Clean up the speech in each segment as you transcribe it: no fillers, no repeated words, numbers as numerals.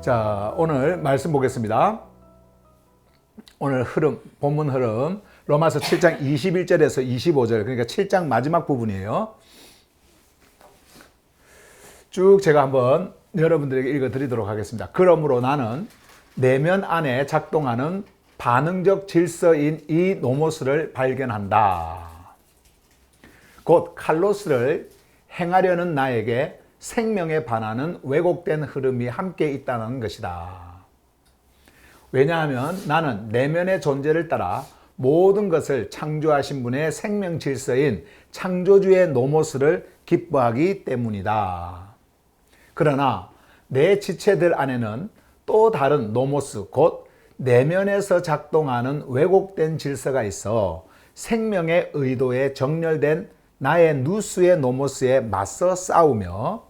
자, 오늘 말씀 보겠습니다. 오늘 흐름, 본문 흐름, 로마서 7장 21절에서 25절, 그러니까 7장 마지막 부분이에요. 쭉 제가 한번 여러분들에게 읽어드리도록 하겠습니다. 그러므로 나는 내면 안에 작동하는 반응적 질서인 이 노모스를 발견한다. 곧 칼로스를 행하려는 나에게 생명에 반하는 왜곡된 흐름이 함께 있다는 것이다. 왜냐하면 나는 내면의 존재를 따라 모든 것을 창조하신 분의 생명 질서인 창조주의 노모스를 기뻐하기 때문이다. 그러나 내 지체들 안에는 또 다른 노모스, 곧 내면에서 작동하는 왜곡된 질서가 있어 생명의 의도에 정렬된 나의 누스의 노모스에 맞서 싸우며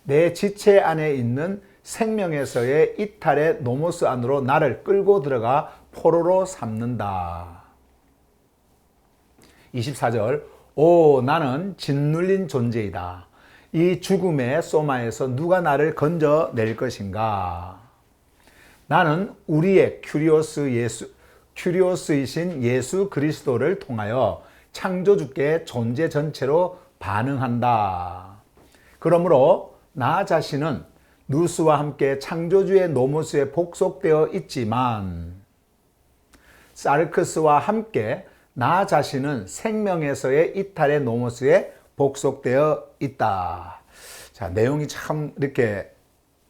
내 지체 안에 있는 생명에서의 이탈의 노모스 안으로 나를 끌고 들어가 포로로 삼는다. 24절, 오 나는 짓눌린 존재이다. 이 죽음의 소마에서 누가 나를 건져낼 것인가? 나는 우리의 큐리오스이신 예수 그리스도를 통하여 창조주께 존재 전체로 반응한다. 그러므로 나 자신은 누스와 함께 창조주의 노모스에 복속되어 있지만 사르크스와 함께 나 자신은 생명에서의 이탈의 노모스에 복속되어 있다. 자, 내용이 참 이렇게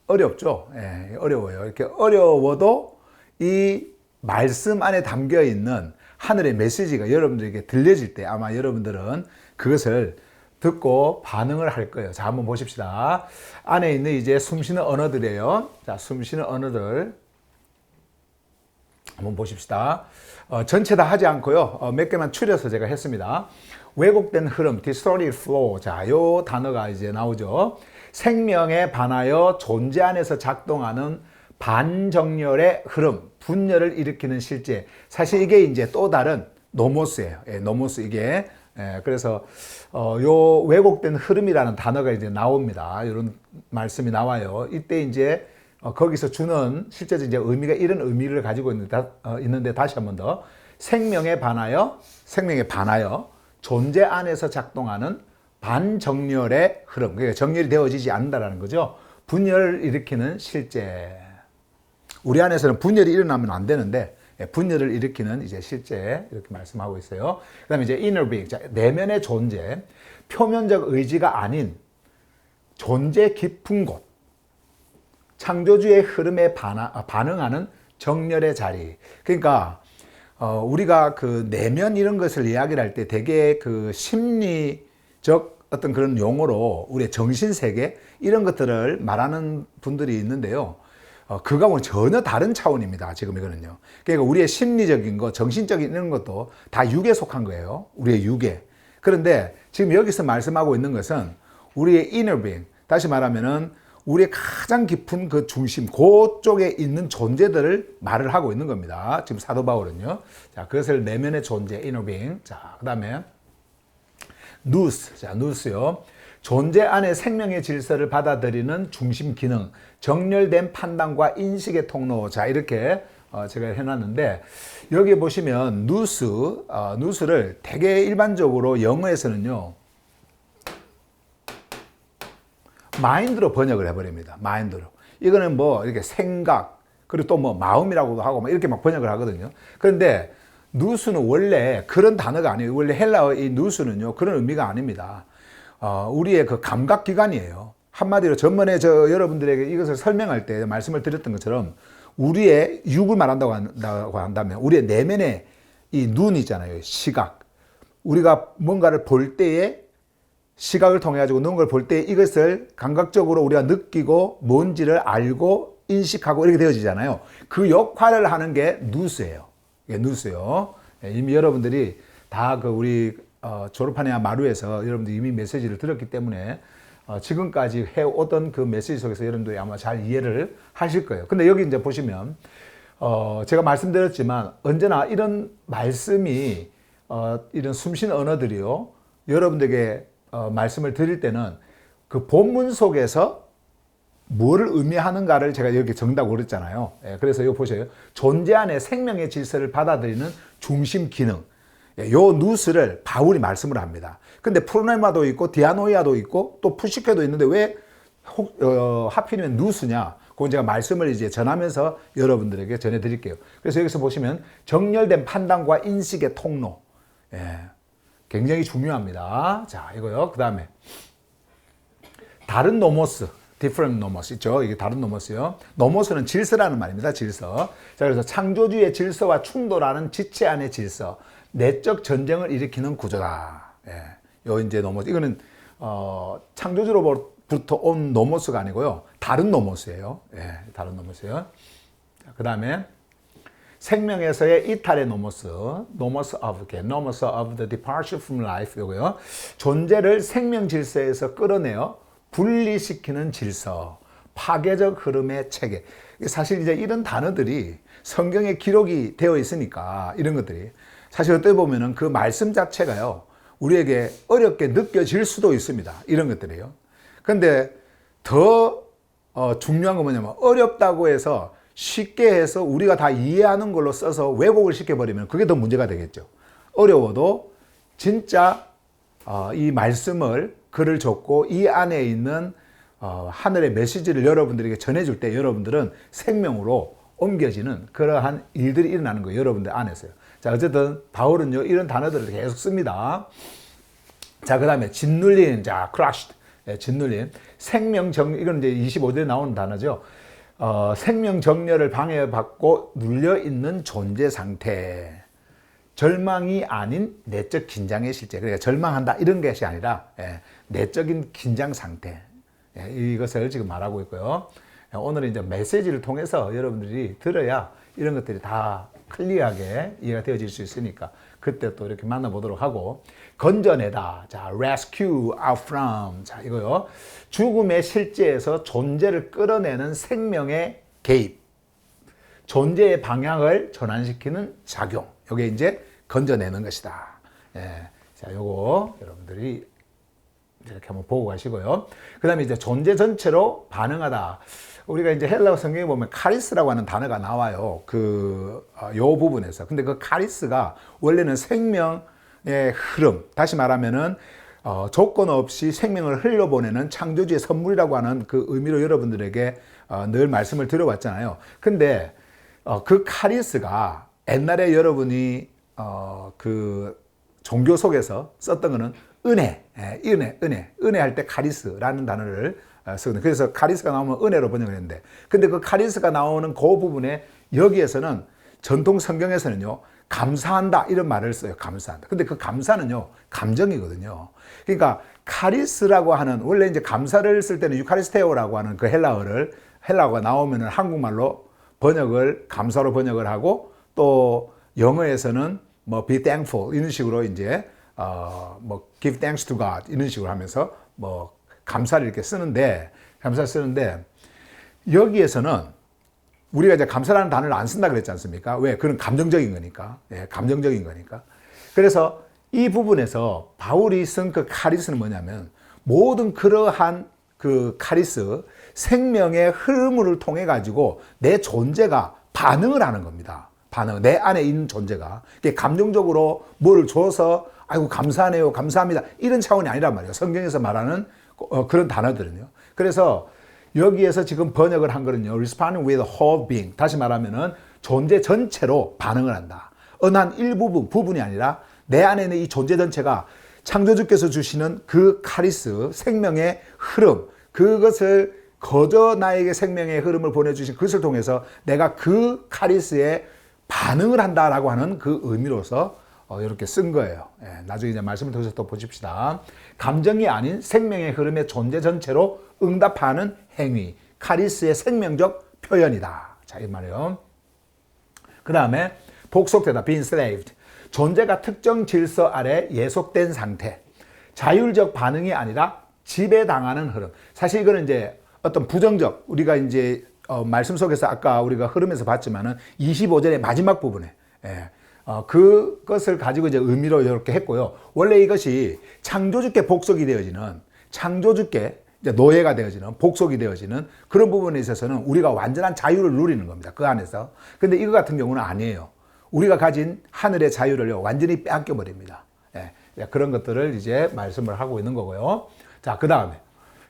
어렵죠? 예, 어려워요. 이렇게 어려워도 이 말씀 안에 담겨 있는 하늘의 메시지가 여러분들에게 들려질 때 아마 여러분들은 그것을 듣고 반응을 할 거예요. 자, 한번 보십시다. 안에 있는 이제 숨쉬는 언어들이에요. 자, 숨쉬는 언어들. 한번 보십시다. 전체 다 하지 않고요. 몇 개만 추려서 제가 했습니다. 왜곡된 흐름, distorted flow. 자, 요 단어가 이제 나오죠. 생명에 반하여 존재 안에서 작동하는 반정렬의 흐름, 분열을 일으키는 실제. 사실 이게 이제 또 다른 노모스예요. 예, 노모스 이게. 예, 그래서 요 왜곡된 흐름이라는 단어가 이제 나옵니다. 이런 말씀이 나와요. 이때 이제 거기서 주는 실제로 이제 의미가 이런 의미를 가지고 있는데 다시 한 번 더 생명에 반하여 존재 안에서 작동하는 반정렬의 흐름. 그러니까 정렬이 되어지지 않는다라는 거죠. 분열을 일으키는 실제. 우리 안에서는 분열이 일어나면 안 되는데 분열을 일으키는 이제 실제 이렇게 말씀하고 있어요. 그다음에 이제 inner being, 자, 내면의 존재, 표면적 의지가 아닌 존재 깊은 곳, 창조주의 흐름에 반응하는 정렬의 자리. 그러니까 우리가 그 내면 이런 것을 이야기를 할 때 되게 그 심리적 어떤 그런 용어로 우리의 정신 세계 이런 것들을 말하는 분들이 있는데요. 그거하고는 전혀 다른 차원입니다. 지금 이거는요. 그러니까 우리의 심리적인 거, 정신적인 이런 것도 다 육에 속한 거예요. 우리의 육에. 그런데 지금 여기서 말씀하고 있는 것은 우리의 inner being, 다시 말하면은 우리의 가장 깊은 그 중심, 그쪽에 있는 존재들을 말을 하고 있는 겁니다. 지금 사도 바울은요. 자, 그것을 내면의 존재, inner being. 자, 그 다음에 nous. 자, nous요. 존재 안에 생명의 질서를 받아들이는 중심 기능, 정렬된 판단과 인식의 통로. 자, 이렇게 제가 해놨는데, 여기 보시면 누스를 되게 일반적으로 영어에서는요, 마인드로 번역을 해버립니다. 마인드로. 이거는 뭐 이렇게 생각, 그리고 또 뭐 마음이라고도 하고 막 이렇게 막 번역을 하거든요. 그런데 누스는 원래 그런 단어가 아니에요. 원래 헬라어 이 누스는요, 그런 의미가 아닙니다. 우리의 그 감각기관이에요. 한마디로 전번에 여러분들에게 이것을 설명할 때 말씀을 드렸던 것처럼 우리의 육을 말한다고 한다면 우리의 내면의 이 눈이잖아요. 시각. 우리가 뭔가를 볼 때에 시각을 통해 가지고 누군가를 볼 때 이것을 감각적으로 우리가 느끼고 뭔지를 알고 인식하고 이렇게 되어지잖아요. 그 역할을 하는 게 누스예요. 이게 누스요. 이미 여러분들이 다 그 우리 졸업하냐 마루에서 여러분들 이미 메시지를 들었기 때문에 지금까지 해오던 그 메시지 속에서 여러분들이 아마 잘 이해를 하실 거예요. 근데 여기 이제 보시면 제가 말씀드렸지만 언제나 이런 말씀이 이런 숨쉬는 언어들이요, 여러분들에게 말씀을 드릴 때는 그 본문 속에서 뭐를 의미하는가를 제가 여기 정다고 그랬잖아요. 그래서 이거 보세요. 존재 안에 생명의 질서를 받아들이는 중심 기능. 요 누스를 바울이 말씀을 합니다. 근데 프로네마도 있고 디아노이아도 있고 또 푸시케도 있는데 왜 하필이면 누스냐? 그건 제가 말씀을 이제 전하면서 여러분들에게 전해드릴게요. 그래서 여기서 보시면 정렬된 판단과 인식의 통로. 굉장히 중요합니다. 자, 이거요. 그 다음에 다른 노모스. different nomos 있죠. 이게 다른 노모스요. 노모스는 질서라는 말입니다. 질서. 자, 그래서 창조주의 질서와 충돌하는 지체 안의 질서. 내적 전쟁을 일으키는 구조다. 요 이제 노모스. 이거는 창조주로부터 온 노모스가 아니고요. 다른 노모스예요. 다른 노모스요. 그 다음에 생명에서의 이탈의 노모스, nomus of the departure from life. 요거요. 존재를 생명 질서에서 끌어내어 분리시키는 질서, 파괴적 흐름의 체계. 사실 이제 이런 단어들이 성경에 기록이 되어 있으니까 이런 것들이 사실 어떻게 보면은 그 말씀 자체가요, 우리에게 어렵게 느껴질 수도 있습니다. 이런 것들이요. 근데 더 중요한 건 뭐냐면 어렵다고 해서 쉽게 해서 우리가 다 이해하는 걸로 써서 왜곡을 시켜버리면 그게 더 문제가 되겠죠. 어려워도 진짜 이 말씀을 글을 줬고 이 안에 있는 하늘의 메시지를 여러분들에게 전해줄 때 여러분들은 생명으로 옮겨지는 그러한 일들이 일어나는 거예요. 여러분들 안에서요. 자, 어쨌든 바울은요 이런 단어들을 계속 씁니다. 자, 그 다음에 짓눌린, 자, crushed, 짓눌린, 이건 이제 25절에 나오는 단어죠. 생명 정렬을 방해받고 눌려있는 존재 상태. 절망이 아닌 내적 긴장의 실제. 그러니까 절망한다 이런 것이 아니라 내적인 긴장 상태. 이것을 지금 말하고 있고요. 오늘은 이제 메시지를 통해서 여러분들이 들어야 이런 것들이 다 클리어하게 이해가 되어질 수 있으니까 그때 또 이렇게 만나보도록 하고, 건져내다. 자, rescue out from. 자, 이거요. 죽음의 실제에서 존재를 끌어내는 생명의 개입. 존재의 방향을 전환시키는 작용. 이게 이제 건져내는 것이다. 자, 요거 여러분들이 이렇게 한번 보고 가시고요. 그 다음에 이제 존재 전체로 반응하다. 우리가 이제 헬라어 성경에 보면 카리스라고 하는 단어가 나와요. 요 부분에서. 근데 그 카리스가 원래는 생명의 흐름. 다시 말하면은, 조건 없이 생명을 흘려보내는 창조주의 선물이라고 하는 그 의미로 여러분들에게 늘 말씀을 드려왔잖아요. 근데 그 카리스가 옛날에 여러분이 그 종교 속에서 썼던 거는 은혜 할 때 카리스라는 단어를 쓰거든요. 그래서 카리스가 나오면 은혜로 번역을 했는데, 근데 그 카리스가 나오는 그 부분에 여기에서는 전통 성경에서는요 감사한다 이런 말을 써요. 감사한다. 근데 그 감사는요 감정이거든요. 그러니까 카리스라고 하는, 원래 이제 감사를 쓸 때는 유카리스테오라고 하는 그 헬라어가 나오면은 한국말로 번역을 감사로 번역을 하고, 또 영어에서는 뭐 be thankful 이런 식으로 이제 뭐 give thanks to God 이런 식으로 하면서 뭐 감사를 이렇게 쓰는데 여기에서는 우리가 이제 감사라는 단어를 안 쓴다 그랬지 않습니까? 왜? 그건 감정적인 거니까. 감정적인 거니까. 그래서 이 부분에서 바울이 쓴 그 카리스는 뭐냐면, 모든 그러한 그 카리스, 생명의 흐름을 통해 가지고 내 존재가 반응을 하는 겁니다. 내 안에 있는 존재가. 감정적으로 뭘 줘서 아이고 감사하네요, 감사합니다 이런 차원이 아니란 말이에요. 성경에서 말하는 그런 단어들은요. 그래서 여기에서 지금 번역을 한 거는요, responding with whole being. 다시 말하면은 존재 전체로 반응을 한다. 어느 한 부분이 아니라 내 안에 있는 이 존재 전체가 창조주께서 주시는 그 카리스, 생명의 흐름, 그것을 거저 나에게 생명의 흐름을 보내주신 그것을 통해서 내가 그 카리스에 반응을 한다라고 하는 그 의미로서 이렇게 쓴 거예요. 나중에 이제 말씀을 통해서 또 보십시다. 감정이 아닌 생명의 흐름의 존재 전체로 응답하는 행위, 카리스의 생명적 표현이다. 자, 이 말이에요. 그 다음에 복속되다, be enslaved. 존재가 특정 질서 아래 예속된 상태. 자율적 반응이 아니라 지배당하는 흐름. 사실 이거는 이제 어떤 부정적, 우리가 이제 말씀 속에서 아까 우리가 흐름에서 봤지만은 25절의 마지막 부분에 그것을 가지고 이제 의미로 이렇게 했고요. 원래 이것이 창조주께 복속이 되어지는, 창조주께 이제 노예가 되어지는, 복속이 되어지는 그런 부분에 있어서는 우리가 완전한 자유를 누리는 겁니다. 그 안에서. 근데 이거 같은 경우는 아니에요. 우리가 가진 하늘의 자유를 완전히 빼앗겨 버립니다. 그런 것들을 이제 말씀을 하고 있는 거고요. 자, 그 다음에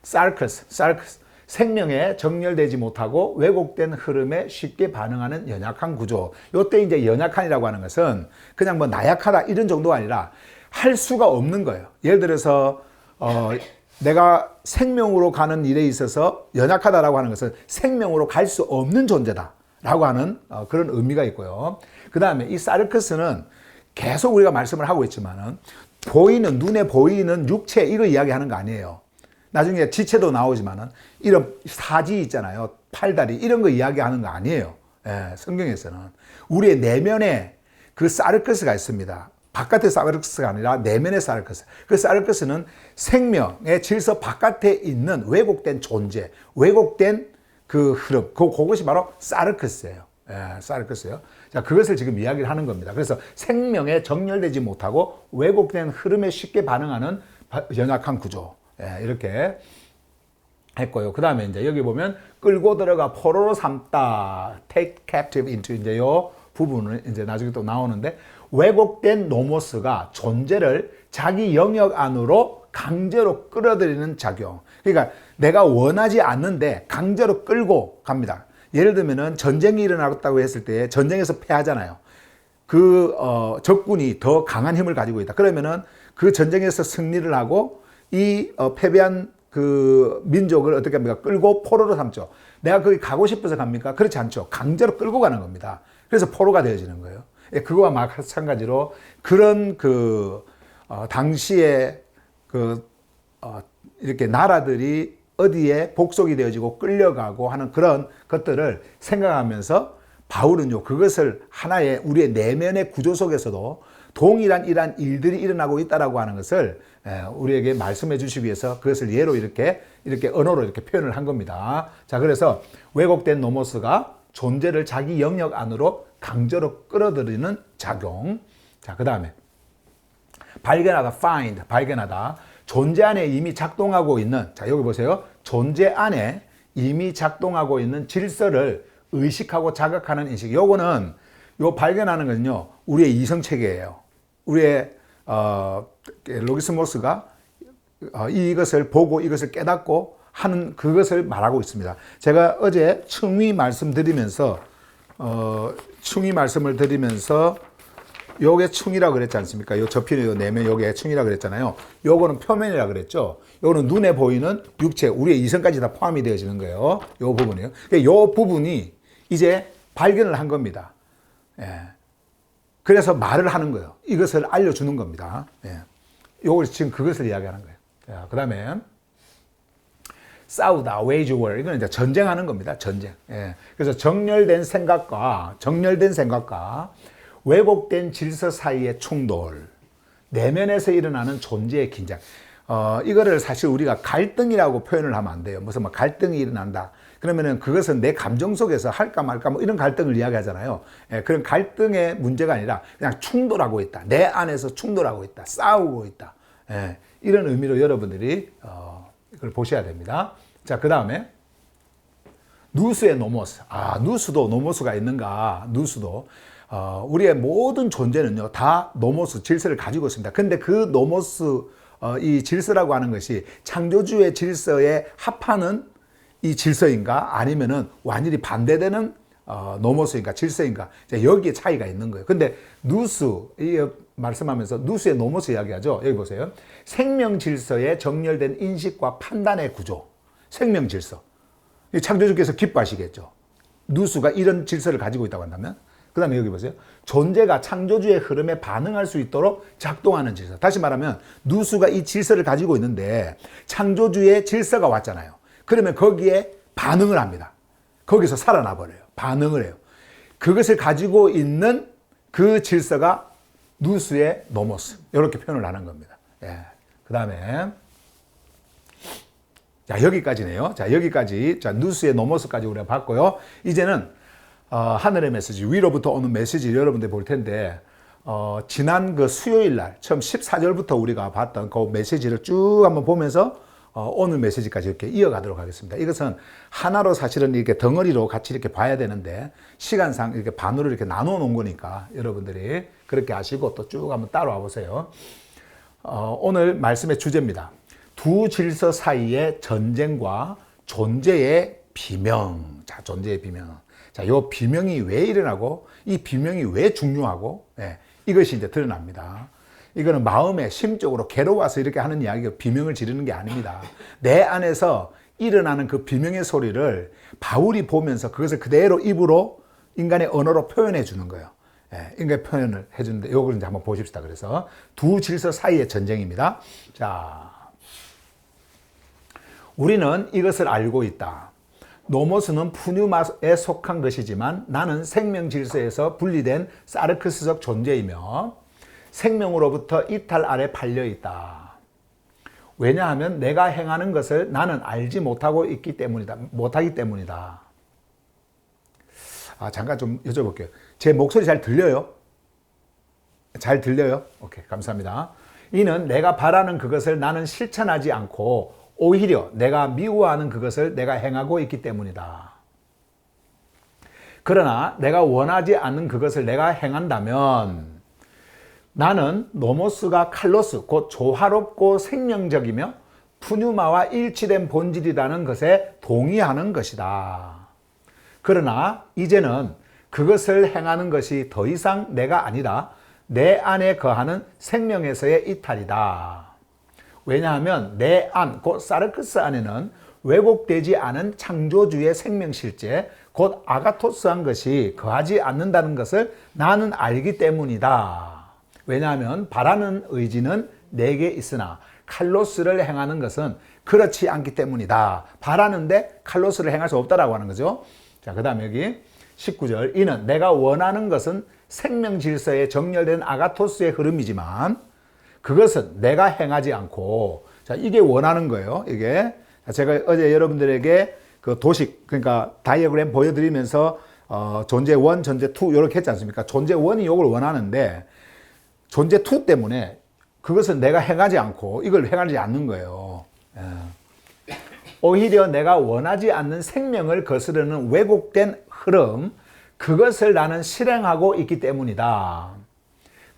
사르커스. 생명에 정렬되지 못하고 왜곡된 흐름에 쉽게 반응하는 연약한 구조. 요때 이제 연약한이라고 하는 것은 그냥 뭐 나약하다 이런 정도가 아니라 할 수가 없는 거예요. 예를 들어서 내가 생명으로 가는 일에 있어서 연약하다라고 하는 것은 생명으로 갈 수 없는 존재다라고 하는 그런 의미가 있고요. 그 다음에 이 사르커스는 계속 우리가 말씀을 하고 있지만은 보이는, 눈에 보이는 육체 이거 이야기하는 거 아니에요. 나중에 지체도 나오지만은 이런 사지 있잖아요. 팔다리 이런 거 이야기하는 거 아니에요. 성경에서는 우리의 내면에 그 사르커스가 있습니다. 바깥의 사르커스가 아니라 내면의 사르커스. 그 사르커스는 생명의 질서 바깥에 있는 왜곡된 존재, 왜곡된 그 흐름, 그것이 바로 사르커스예요. 사르커스예요. 자, 그것을 지금 이야기를 하는 겁니다. 그래서 생명에 정렬되지 못하고 왜곡된 흐름에 쉽게 반응하는 연약한 구조. 이렇게 했고요. 그 다음에 이제 여기 보면 끌고 들어가 포로로 삼다, take captive into 이제 요 부분은 이제 나중에 또 나오는데 왜곡된 노모스가 존재를 자기 영역 안으로 강제로 끌어들이는 작용. 그러니까 내가 원하지 않는데 강제로 끌고 갑니다. 예를 들면은 전쟁이 일어났다고 했을 때 전쟁에서 패하잖아요. 그 적군이 더 강한 힘을 가지고 있다. 그러면은 그 전쟁에서 승리를 하고 이 패배한 그 민족을 어떻게 합니까? 끌고 포로로 삼죠. 내가 거기 가고 싶어서 갑니까? 그렇지 않죠. 강제로 끌고 가는 겁니다. 그래서 포로가 되어지는 거예요. 그거와 마찬가지로 그런 당시에 이렇게 나라들이 어디에 복속이 되어지고 끌려가고 하는 그런 것들을 생각하면서 바울은요, 그것을 하나의 우리의 내면의 구조 속에서도 동일한 이러한 일들이 일어나고 있다라고 하는 것을 우리에게 말씀해 주시기 위해서 그것을 예로 이렇게 언어로 이렇게 표현을 한 겁니다. 자, 그래서 왜곡된 노모스가 존재를 자기 영역 안으로 강제로 끌어들이는 작용. 자, 그 다음에 발견하다, find, 발견하다. 존재 안에 이미 작동하고 있는, 자, 여기 보세요. 존재 안에 이미 작동하고 있는 질서를 의식하고 자각하는 인식. 요거는 요 발견하는 것은요, 우리의 이성체계예요. 우리의 로기스모스가 이것을 보고 이것을 깨닫고 하는 그것을 말하고 있습니다. 제가 어제 충위 말씀드리면서 요게 충이라 그랬지 않습니까? 요 접히는 요 내면 요게 충이라 그랬잖아요. 요거는 표면이라 그랬죠. 요거는 눈에 보이는 육체, 우리의 이성까지 다 포함이 되어지는 거예요. 요 부분이요. 요 부분이 이제 발견을 한 겁니다. 그래서 말을 하는 거예요. 이것을 알려주는 겁니다. 요걸 지금 그것을 이야기하는 거예요. 그 다음에 싸우다, wage war. 이건 이제 전쟁하는 겁니다. 전쟁. 그래서 정렬된 생각과 왜곡된 질서 사이의 충돌, 내면에서 일어나는 존재의 긴장. 이거를 사실 우리가 갈등이라고 표현을 하면 안 돼요. 무슨 뭐 갈등이 일어난다. 그러면은 그것은 내 감정 속에서 할까 말까 뭐 이런 갈등을 이야기하잖아요. 그런 갈등의 문제가 아니라 그냥 충돌하고 있다. 내 안에서 충돌하고 있다. 싸우고 있다. 이런 의미로 여러분들이 이걸 보셔야 됩니다. 자, 그 다음에 누스의 노모스. 누스도 노모스가 있는가? 누스도. 우리의 모든 존재는요, 다 노모스, 질서를 가지고 있습니다. 근데 그 노모스, 이 질서라고 하는 것이 창조주의 질서에 합하는 이 질서인가? 아니면은 완전히 반대되는 노모스인가? 질서인가? 여기에 차이가 있는 거예요. 근데 누스, 이 말씀하면서 누스의 노모스 이야기하죠. 여기 보세요. 생명 질서에 정렬된 인식과 판단의 구조. 생명 질서. 창조주께서 기뻐하시겠죠. 누스가 이런 질서를 가지고 있다고 한다면. 그 다음에 여기 보세요. 존재가 창조주의 흐름에 반응할 수 있도록 작동하는 질서. 다시 말하면 누수가 이 질서를 가지고 있는데 창조주의 질서가 왔잖아요. 그러면 거기에 반응을 합니다. 거기서 살아나 버려요. 반응을 해요. 그것을 가지고 있는 그 질서가 누스의 노모스 이렇게 표현을 하는 겁니다. 예. 그 다음에 자 여기까지네요. 자 여기까지 자 누스의 노모스까지 우리가 봤고요. 이제는 하늘의 메시지 위로부터 오는 메시지 여러분들 볼 텐데 지난 그 수요일 날 처음 14절부터 우리가 봤던 그 메시지를 쭉 한번 보면서 오늘 메시지까지 이렇게 이어가도록 하겠습니다. 이것은 하나로 사실은 이렇게 덩어리로 같이 이렇게 봐야 되는데 시간상 이렇게 반으로 이렇게 나눠 놓은 거니까 여러분들이 그렇게 아시고 또 쭉 한번 따라와 보세요. 오늘 말씀의 주제입니다. 두 질서 사이의 전쟁과 존재의 비명. 자, 존재의 비명. 자, 요 비명이 왜 일어나고 이 비명이 왜 중요하고 이것이 이제 드러납니다. 이거는 마음에 심적으로 괴로워서 이렇게 하는 이야기가 비명을 지르는 게 아닙니다. 내 안에서 일어나는 그 비명의 소리를 바울이 보면서 그것을 그대로 입으로 인간의 언어로 표현해 주는 거예요. 인간의 표현을 해주는데 이걸 이제 한번 보십시다. 그래서 두 질서 사이의 전쟁입니다. 자, 우리는 이것을 알고 있다. 노모스는 푸뉴마에 속한 것이지만 나는 생명 질서에서 분리된 사르크스적 존재이며 생명으로부터 이탈 아래 팔려 있다. 왜냐하면 내가 행하는 것을 나는 알지 못하기 때문이다. 잠깐 좀 여쭤볼게요. 제 목소리 잘 들려요? 잘 들려요? 오케이, 감사합니다. 이는 내가 바라는 그것을 나는 실천하지 않고 오히려 내가 미워하는 그것을 내가 행하고 있기 때문이다. 그러나 내가 원하지 않는 그것을 내가 행한다면 나는 노모스가 칼로스, 곧 조화롭고 생명적이며 푸뉴마와 일치된 본질이라는 것에 동의하는 것이다. 그러나 이제는 그것을 행하는 것이 더 이상 내가 아니라 내 안에 거하는 생명에서의 이탈이다. 왜냐하면 내 안, 곧 사르크스 안에는 왜곡되지 않은 창조주의 생명실제, 곧 아가토스한 것이 거하지 않는다는 것을 나는 알기 때문이다. 왜냐하면 바라는 의지는 내게 있으나 칼로스를 행하는 것은 그렇지 않기 때문이다. 바라는데 칼로스를 행할 수 없다라고 하는 거죠. 자, 그 다음에 여기 19절. 이는 내가 원하는 것은 생명 질서에 정렬된 아가토스의 흐름이지만 그것은 내가 행하지 않고, 자, 이게 원하는 거예요. 이게. 제가 어제 여러분들에게 그 도식, 그러니까 다이어그램 보여드리면서 존재 1, 존재 2 이렇게 했지 않습니까? 존재 1이 이걸 원하는데 존재 2 때문에 그것은 내가 행하지 않고 이걸 행하지 않는 거예요. 오히려 내가 원하지 않는 생명을 거스르는 왜곡된 흐름, 그것을 나는 실행하고 있기 때문이다.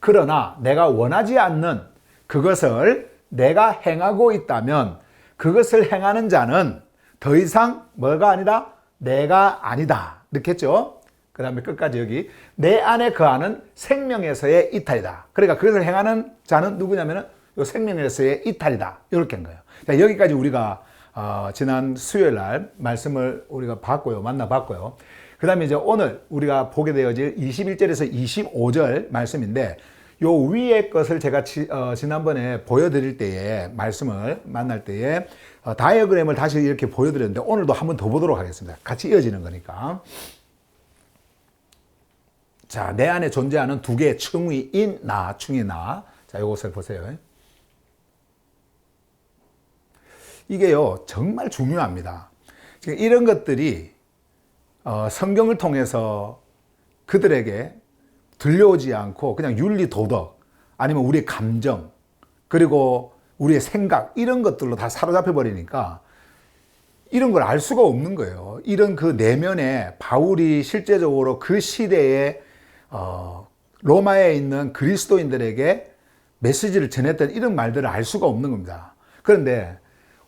그러나 내가 원하지 않는 그것을 내가 행하고 있다면 그것을 행하는 자는 더 이상 뭐가 아니라 내가 아니다. 이렇게 했죠. 그 다음에 끝까지 여기 내 안에 거하는 생명에서의 이탈이다. 그러니까 그것을 행하는 자는 누구냐면은 이 생명에서의 이탈이다. 이렇게 한 거예요. 자, 여기까지 우리가 지난 수요일 날 말씀을 우리가 봤고요. 만나봤고요. 그 다음에 이제 오늘 우리가 보게 되어질 21절에서 25절 말씀인데 요 위의 것을 제가 지난번에 보여드릴 때에 말씀을 만날 때에 다이어그램을 다시 이렇게 보여드렸는데 오늘도 한 번 더 보도록 하겠습니다. 같이 이어지는 거니까. 자, 내 안에 존재하는 두 개의 층위인 나, 층위 나. 자, 이것을 보세요. 이게요, 정말 중요합니다. 지금 이런 것들이 성경을 통해서 그들에게 들려오지 않고 그냥 윤리, 도덕, 아니면 우리의 감정, 그리고 우리의 생각, 이런 것들로 다 사로잡혀 버리니까 이런 걸 알 수가 없는 거예요. 이런 그 내면에 바울이 실제적으로 그 시대에 로마에 있는 그리스도인들에게 메시지를 전했던 이런 말들을 알 수가 없는 겁니다. 그런데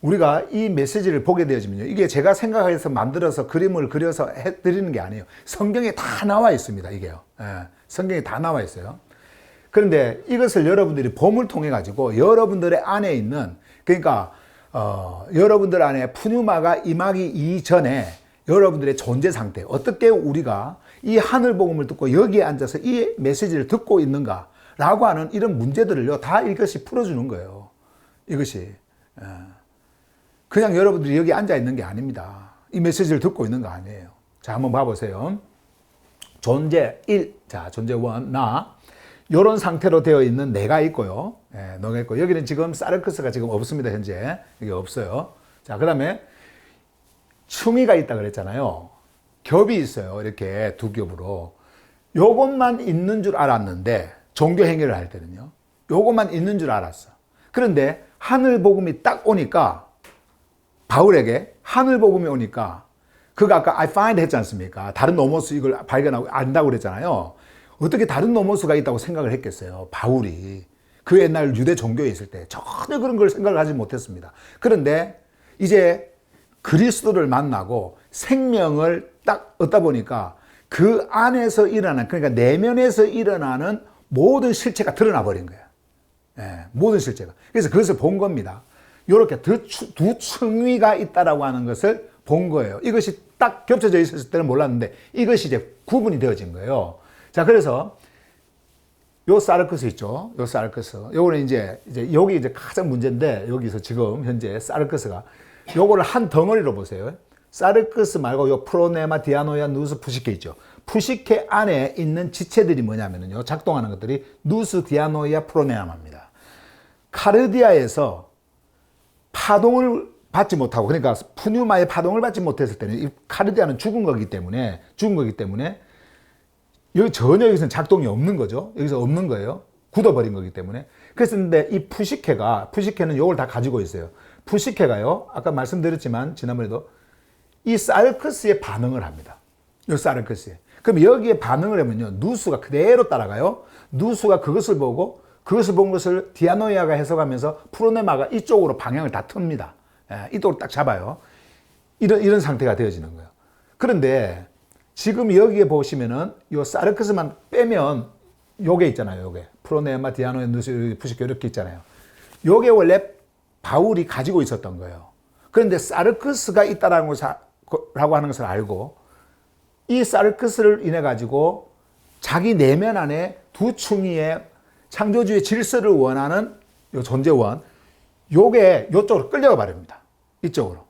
우리가 이 메시지를 보게 되어지면요, 이게 제가 생각해서 만들어서 그림을 그려서 해드리는 게 아니에요. 성경에 다 나와 있습니다. 이게요. 성경에 다 나와 있어요. 그런데 이것을 여러분들이 봄을 통해 가지고 여러분들의 안에 있는, 그러니까 여러분들 안에 푸뉴마가 임하기 이전에 여러분들의 존재 상태, 어떻게 우리가 이 하늘 복음을 듣고 여기에 앉아서 이 메시지를 듣고 있는가 라고 하는 이런 문제들을요, 다 이것이 풀어주는 거예요. 이것이 그냥 여러분들이 여기 앉아 있는 게 아닙니다. 이 메시지를 듣고 있는 거 아니에요. 자, 한번 봐보세요. 존재 1, 자, 존재 1, 나. 이런 상태로 되어 있는 내가 있고요. 예, 너가 있고 여기는 지금 사르크스가 지금 없습니다. 현재 여기 없어요. 자, 그다음에 충이가 있다 그랬잖아요. 겹이 있어요. 이렇게 두 겹으로. 요것만 있는 줄 알았는데 종교 행위를 할 때는요. 요것만 있는 줄 알았어. 그런데 하늘 복음이 딱 오니까 바울에게 하늘 복음이 오니까 그가 아까 I find 했지 않습니까? 다른 노모스 이걸 발견하고 안다고 그랬잖아요. 어떻게 다른 노모스가 있다고 생각을 했겠어요? 바울이 그 옛날 유대 종교에 있을 때 전혀 그런 걸 생각을 하지 못했습니다. 그런데 이제 그리스도를 만나고 생명을 딱 얻다 보니까 그 안에서 일어나는, 그러니까 내면에서 일어나는 모든 실체가 드러나 버린 거예요. 예, 모든 실체가. 그래서 그것을 본 겁니다. 이렇게 두 층위가 있다라고 하는 것을 본 거예요. 이것이 딱 겹쳐져 있었을 때는 몰랐는데 이것이 이제 구분이 되어진 거예요. 자, 그래서 요 사르크스 있죠. 요 사르크스. 요거는 이제 여기 이제 가장 문제인데 여기서 지금 현재 사르크스가 요거를 한 덩어리로 보세요. 사르크스 말고 요 프로네마, 디아노야, 누스, 푸시케 있죠. 푸시케 안에 있는 지체들이 뭐냐면요. 작동하는 것들이 누스, 디아노야, 프로네마입니다. 카르디아에서 파동을 받지 못하고, 그러니까 푸뉴마의 파동을 받지 못했을 때는 이 카르디아는 죽은 거기 때문에 여기 전혀 여기서는 작동이 없는 거죠. 여기서 없는 거예요. 굳어버린 거기 때문에. 그래서 근데 이 푸시케는 요걸 다 가지고 있어요. 푸시케가요, 아까 말씀드렸지만 지난번에도 이 사르크스에 반응을 합니다. 이 사르크스에. 그럼 여기에 반응을 하면요, 누스가 그대로 따라가요. 누스가 그것을 보고 그것을 본 것을 디아노이아가 해석하면서 프로네마가 이쪽으로 방향을 다 틉니다. 예, 이쪽으로 딱 잡아요. 이런 상태가 되어지는 거예요. 그런데 지금 여기에 보시면은 이 사르크스만 빼면 요게 있잖아요. 요게 프로네마, 디아노이아, 누스, 푸시케 이렇게 있잖아요. 요게 원래 바울이 가지고 있었던 거예요. 그런데 사르크스가 있다라는 라고 하는 것을 알고 이 사르크스를 인해 가지고 자기 내면 안에 두 층위의 창조주의 질서를 원하는 요 존재원, 요게 요쪽으로 끌려가 버립니다. 이쪽으로.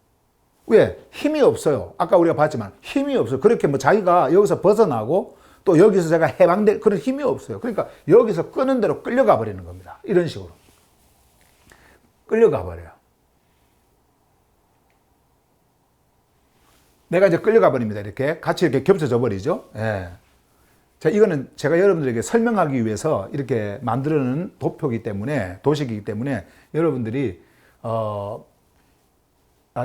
왜? 힘이 없어요. 아까 우리가 봤지만 힘이 없어요. 그렇게 뭐 자기가 여기서 벗어나고 또 여기서 제가 해방될 그런 힘이 없어요. 그러니까 여기서 끄는 대로 끌려가 버리는 겁니다. 이런 식으로. 끌려가 버려요. 내가 이제 끌려가 버립니다. 이렇게 같이 이렇게 겹쳐져 버리죠. 예. 자, 이거는 제가 여러분들에게 설명하기 위해서 이렇게 만들어놓은 도표이기 때문에, 도식이기 때문에 여러분들이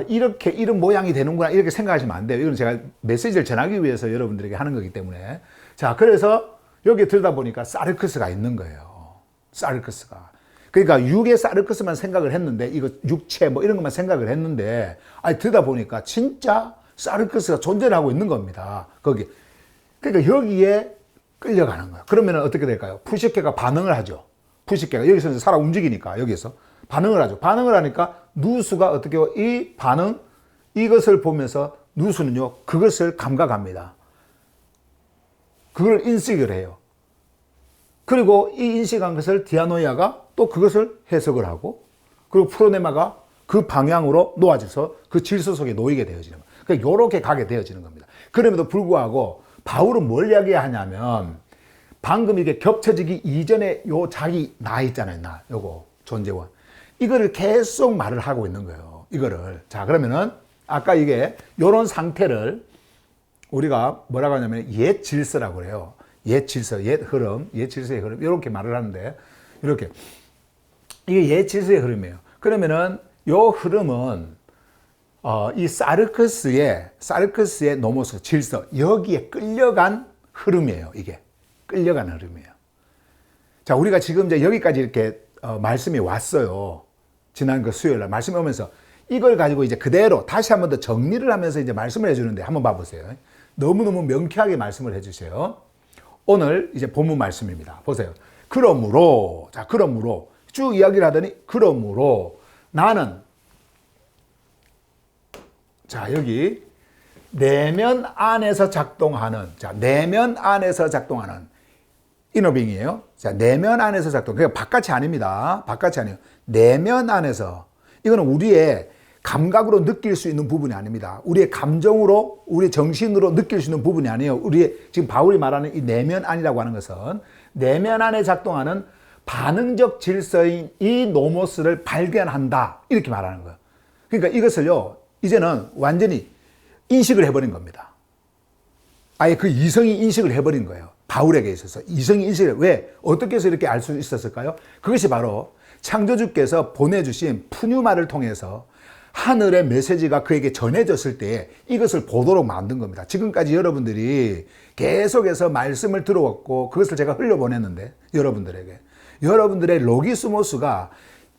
이렇게 이런 모양이 되는구나 이렇게 생각하시면 안 돼요. 이건 제가 메시지를 전하기 위해서 여러분들에게 하는 거기 때문에. 자, 그래서 여기 들다 보니까 사르크스가 있는 거예요. 사르크스가. 그러니까 육의 사르크스만 생각을 했는데, 이거 육체 뭐 이런 것만 생각을 했는데, 들다 보니까 진짜 사르크스가 존재를 하고 있는 겁니다. 거기. 그러니까 여기에 끌려가는 거예요. 그러면 어떻게 될까요? 푸시케가 반응을 하죠. 푸시케가 여기서 살아 움직이니까 여기서 반응을 하죠. 반응을 하니까 누수가 어떻게 해요? 이 반응, 이것을 보면서 누수는요, 그것을 감각합니다. 그걸 인식을 해요. 그리고 이 인식한 것을 디아노이아가 또 그것을 해석을 하고, 그리고 프로네마가 그 방향으로 놓아져서 그 질서 속에 놓이게 되어지는 거예요. 그러니까 이렇게 가게 되어지는 겁니다. 그럼에도 불구하고 바울은 뭘 이야기하냐면, 방금 이게 겹쳐지기 이전에 요 자기 나 있잖아요. 나, 요거 존재원. 이거를 계속 말을 하고 있는 거예요. 이거를. 자, 그러면은 아까 이게 요런 상태를 우리가 뭐라고 하냐면 옛 질서라고 그래요. 옛 질서, 옛 흐름, 옛 질서의 흐름, 이렇게 말을 하는데, 이렇게. 이게 옛 질서의 흐름이에요. 그러면은 요 흐름은, 이 사르크스의 노모스, 질서, 여기에 끌려간 흐름이에요, 이게. 끌려간 흐름이에요. 자, 우리가 지금 이제 여기까지 이렇게, 말씀이 왔어요. 지난 그 수요일 날 말씀이 오면서 이걸 가지고 이제 그대로 다시 한 번 더 정리를 하면서 이제 말씀을 해주는데 한번 봐보세요. 너무너무 명쾌하게 말씀을 해주세요. 오늘 이제 본문 말씀입니다. 보세요. 그러므로, 자, 그러므로 쭉 이야기를 하더니, 그러므로 나는, 자, 여기 내면 안에서 작동하는, 자, 내면 안에서 작동하는 이너빙이에요. 자, 내면 안에서 작동. 그러니까 바깥이 아닙니다. 바깥이 아니에요. 내면 안에서. 이거는 우리의 감각으로 느낄 수 있는 부분이 아닙니다. 우리의 감정으로, 우리의 정신으로 느낄 수 있는 부분이 아니에요. 우리의, 지금 바울이 말하는 이 내면 안이라고 하는 것은 내면 안에 작동하는 반응적 질서인 이 노모스를 발견한다. 이렇게 말하는 거예요. 그러니까 이것을요, 이제는 완전히 인식을 해버린 겁니다. 아예 그 이성이 인식을 해버린 거예요. 바울에게 있어서. 이성이 인식을, 왜? 어떻게 해서 이렇게 알 수 있었을까요? 그것이 바로 창조주께서 보내주신 푸뉴마를 통해서 하늘의 메시지가 그에게 전해졌을 때 이것을 보도록 만든 겁니다. 지금까지 여러분들이 계속해서 말씀을 들어왔고 그것을 제가 흘려보냈는데 여러분들의 로기스모스가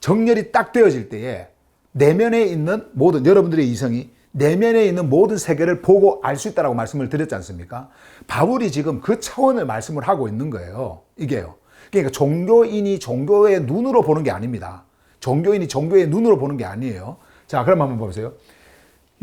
정렬이 딱 되어질 때에 내면에 있는 모든 여러분들의 이성이 내면에 있는 모든 세계를 보고 알 수 있다고 말씀을 드렸지 않습니까? 바울이 지금 그 차원을 말씀을 하고 있는 거예요. 이게요. 그러니까 종교인이 종교의 눈으로 보는 게 아닙니다. 종교인이 종교의 눈으로 보는 게 아니에요. 자, 그럼 한번 보세요.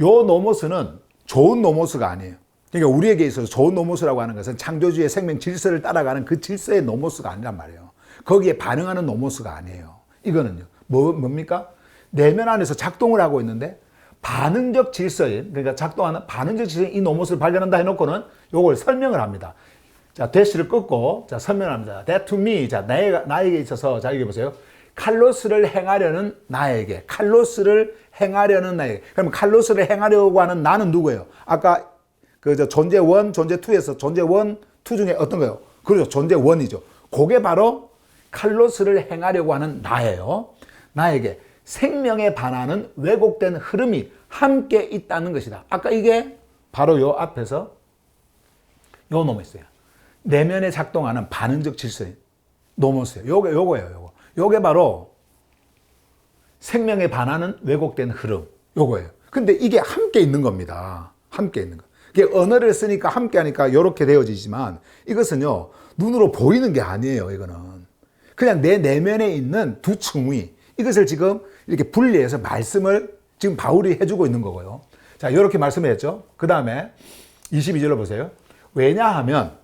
요 노모스는 좋은 노모스가 아니에요. 그러니까 우리에게 있어서 좋은 노모스라고 하는 것은 창조주의 생명 질서를 따라가는 그 질서의 노모스가 아니란 말이에요. 거기에 반응하는 노모스가 아니에요. 이거는요. 뭡니까? 내면 안에서 작동을 하고 있는데 반응적 질서인, 그러니까 작동하는 반응적 질서인 이 노모스를 발견한다 해놓고는 요걸 설명을 합니다. 자, 대시를 끊고, 자, 설명합니다. That to me, 자, 나에게 있어서, 자, 여기 보세요. 칼로스를 행하려는 나에게, 칼로스를 행하려는 나에게. 그러면 칼로스를 행하려고 하는 나는 누구예요? 아까 존재 1, 존재 2에서 존재 1, 2 중에 어떤 거예요? 그렇죠. 존재 1이죠. 그게 바로 칼로스를 행하려고 하는 나예요. 나에게 생명에 반하는 왜곡된 흐름이 함께 있다는 것이다. 아까 이게 바로 요 앞에서 요 노모스예요. 내면에 작동하는 반응적 질서인 노모스예요. 요거예요. 요게 바로 생명에 반하는 왜곡된 흐름. 요거예요. 근데 이게 함께 있는 겁니다. 함께 있는 거. 이게 언어를 쓰니까 함께 하니까 요렇게 되어지지만 이것은요, 눈으로 보이는 게 아니에요, 이거는. 그냥 내 내면에 있는 두 층위. 이것을 지금 이렇게 분리해서 말씀을 지금 바울이 해주고 있는 거고요. 자, 이렇게 말씀을 했죠. 그 다음에 22절로 보세요. 왜냐하면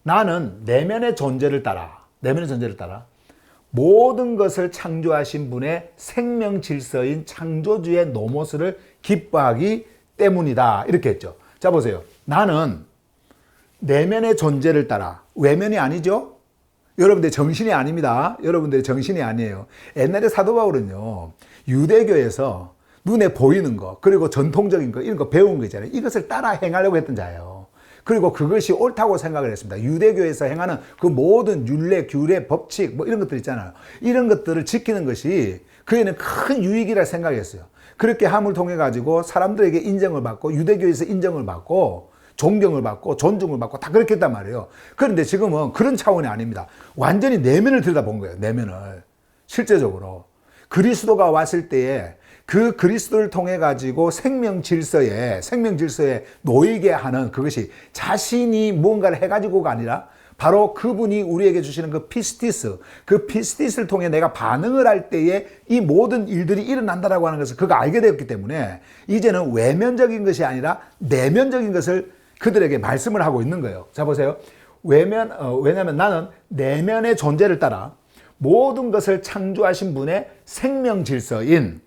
나는 내면의 존재를 따라 모든 것을 창조하신 분의 생명 질서인 창조주의 노모스를 기뻐하기 때문이다. 이렇게 했죠. 자, 보세요. 나는 내면의 존재를 따라, 외면이 아니죠? 여러분들 정신이 아닙니다. 여러분들의 정신이 아니에요. 옛날에 사도 바울은요, 유대교에서 눈에 보이는 거, 그리고 전통적인 거, 이런 거 배운 거 있잖아요. 이것을 따라 행하려고 했던 자예요. 그리고 그것이 옳다고 생각을 했습니다. 유대교에서 행하는 그 모든 율례, 규례, 법칙, 뭐 이런 것들 있잖아요. 이런 것들을 지키는 것이 그에는 큰 유익이라 생각했어요. 그렇게 함을 통해 가지고 사람들에게 인정을 받고, 유대교에서 인정을 받고, 존경을 받고 존중을 받고 다 그렇게 했단 말이에요. 그런데 지금은 그런 차원이 아닙니다. 완전히 내면을 들여다본 거예요. 내면을. 실제적으로 그리스도가 왔을 때에 그 그리스도를 통해 가지고 생명 질서에 놓이게 하는 그것이 자신이 무언가를 해가지고가 아니라 바로 그분이 우리에게 주시는 그 피스티스를 통해 내가 반응을 할 때에 이 모든 일들이 일어난다라고 하는 것을 그가 알게 되었기 때문에 이제는 외면적인 것이 아니라 내면적인 것을 그들에게 말씀을 하고 있는 거예요. 자, 보세요. 왜냐하면 나는 내면의 존재를 따라 모든 것을 창조하신 분의 생명 질서인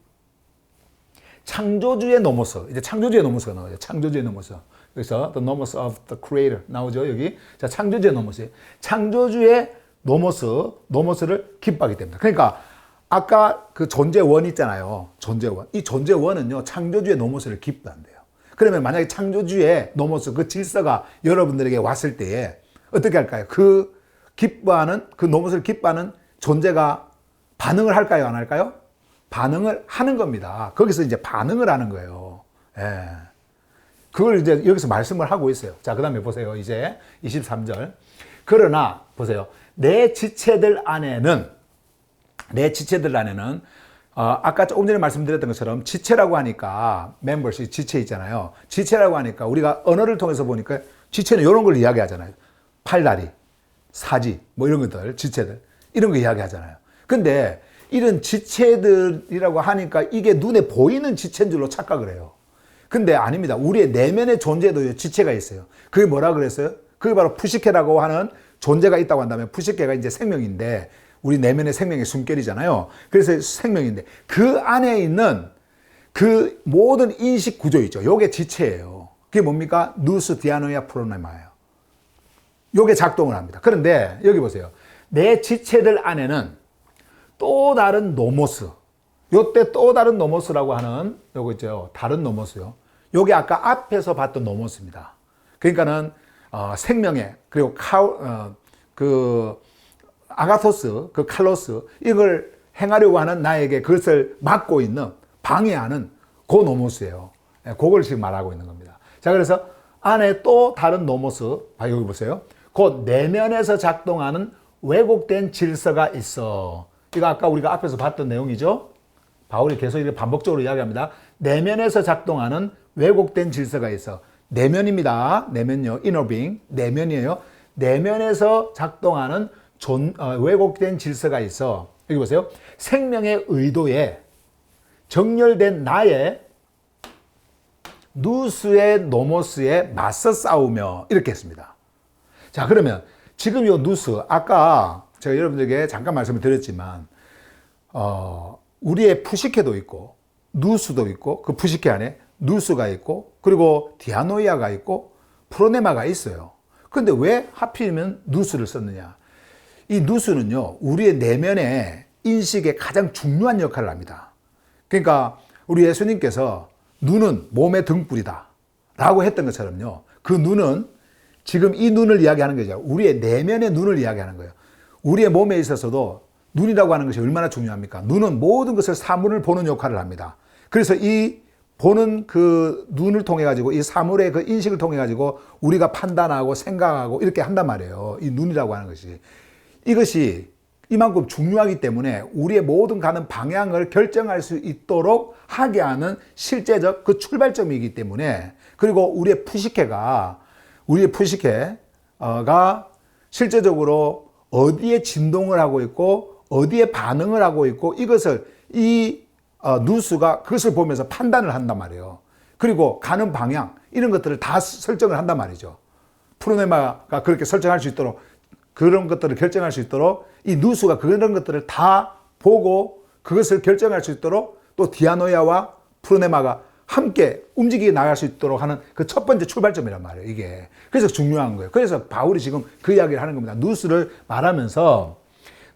창조주의 노모스. 이제 창조주의 노모스가 나와요. 창조주의 노모스. 그래서 the nomos of the creator 나오죠, 여기. 자, 창조주의 노모스. 창조주의 노모스를 기뻐하기 때문에. 그러니까 아까 그 존재 원 있잖아요. 존재 원. 이 존재 원은요, 창조주의 노모스를 기뻐한대요. 그러면 만약에 창조주의 노모스, 그 질서가 여러분들에게 왔을 때에 어떻게 할까요? 그 노모스를 기뻐하는 존재가 반응을 할까요? 안 할까요? 반응을 하는 겁니다. 거기서 이제 반응을 하는 거예요. 예. 그걸 이제 여기서 말씀을 하고 있어요. 자, 그 다음에 보세요. 이제 23절. 그러나, 보세요. 내 지체들 안에는, 아까 조금 전에 말씀드렸던 것처럼 지체라고 하니까, 멤버십 지체 있잖아요. 지체라고 하니까 우리가 언어를 통해서 보니까 지체는 이런 걸 이야기하잖아요. 팔다리, 사지, 뭐 이런 것들, 지체들. 이런 거 이야기하잖아요. 근데 이런 지체들이라고 하니까 이게 눈에 보이는 지체인 줄로 착각을 해요. 근데 아닙니다. 우리의 내면의 존재도 지체가 있어요. 그게 뭐라 그랬어요? 그게 바로 푸시케라고 하는 존재가 있다고 한다면 푸시케가 이제 생명인데 우리 내면의 생명의 숨결이잖아요. 그래서 생명인데 그 안에 있는 그 모든 인식 구조 있죠. 요게 지체예요. 그게 뭡니까? 누스 디아노야 프로네마예요. 요게 작동을 합니다. 그런데 여기 보세요. 내 지체들 안에는 또 다른 노모스, 요때 또 다른 노모스라고 하는 요거 있죠. 다른 노모스요. 요게 아까 앞에서 봤던 노모스입니다. 그러니까는 생명의 그리고 그 아가토스, 그 칼로스 이걸 행하려고 하는 나에게 그것을 막고 있는 방해하는 그 노모스예요. 그걸 지금 말하고 있는 겁니다. 자, 그래서 안에 또 다른 노모스, 여기 보세요. 그 내면에서 작동하는 왜곡된 질서가 있어. 이거 아까 우리가 앞에서 봤던 내용이죠. 바울이 계속 이렇게 반복적으로 이야기합니다. 내면에서 작동하는 왜곡된 질서가 있어. 내면입니다. 내면요. inner being. 내면이에요. 내면에서 작동하는 왜곡된 질서가 있어. 여기 보세요. 생명의 의도에 정렬된 나의 누스의 노모스에 맞서 싸우며 이렇게 했습니다. 자, 그러면 지금 이 누스, 아까 제가 여러분들에게 잠깐 말씀을 드렸지만 우리의 푸시케도 있고 누스도 있고 그 푸시케 안에 누스가 있고 그리고 디아노이아가 있고 프로네마가 있어요. 그런데 왜 하필이면 누스를 썼느냐? 이 누스는요, 우리의 내면의 인식에 가장 중요한 역할을 합니다. 그러니까 우리 예수님께서 눈은 몸의 등불이다 라고 했던 것처럼요, 그 눈은 지금 이 눈을 이야기하는 거죠. 우리의 내면의 눈을 이야기하는 거예요. 우리의 몸에 있어서도 눈이라고 하는 것이 얼마나 중요합니까? 눈은 모든 것을 사물을 보는 역할을 합니다. 그래서 이 보는 그 눈을 통해 가지고 이 사물의 그 인식을 통해 가지고 우리가 판단하고 생각하고 이렇게 한단 말이에요. 이 눈이라고 하는 것이. 이것이 이만큼 중요하기 때문에 우리의 모든 가는 방향을 결정할 수 있도록 하게 하는 실제적 그 출발점이기 때문에, 그리고 우리의 푸시케가 실제적으로 어디에 진동을 하고 있고 어디에 반응을 하고 있고 이것을 이 누스가 그것을 보면서 판단을 한단 말이에요. 그리고 가는 방향 이런 것들을 다 설정을 한단 말이죠. 프로네마가 그렇게 설정할 수 있도록, 그런 것들을 결정할 수 있도록 이 누스가 그런 것들을 다 보고 그것을 결정할 수 있도록 또 디아노야와 프로네마가 함께 움직이게 나갈 수 있도록 하는 그 첫 번째 출발점이란 말이에요, 이게. 그래서 중요한 거예요. 그래서 바울이 지금 그 이야기를 하는 겁니다. 누스를 말하면서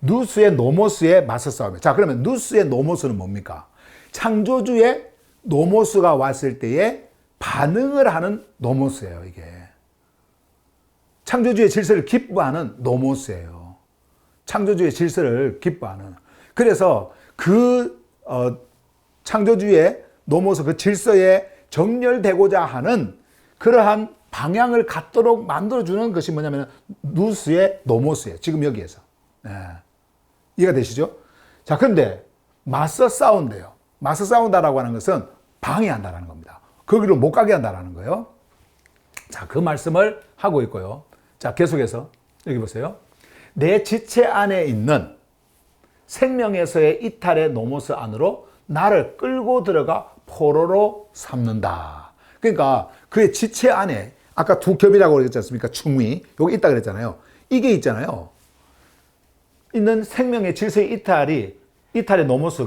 누스의 노모스에 맞서 싸우며. 자, 그러면 누스의 노모스는 뭡니까? 창조주의 노모스가 왔을 때에 반응을 하는 노모스예요, 이게. 창조주의 질서를 기뻐하는 노모스예요. 창조주의 질서를 기뻐하는. 그래서 그 창조주의 노모스, 그 질서에 정렬되고자 하는 그러한 방향을 갖도록 만들어주는 것이 뭐냐면 누스의 노모스예요. 지금 여기에서. 네. 이해가 되시죠? 자, 그런데 맞서 싸운대요. 맞서 싸운다라고 하는 것은 방해한다라는 겁니다. 거기로 못 가게 한다라는 거예요. 자, 그 말씀을 하고 있고요. 자, 계속해서 여기 보세요. 내 지체 안에 있는 생명에서의 이탈의 노모스 안으로 나를 끌고 들어가 포로로 삼는다. 그러니까 그의 지체 안에 아까 두 겹이라고 그랬지 않습니까? 충위. 여기 있다 그랬잖아요. 이게 있잖아요. 있는 생명의 질서의 이탈의 노모스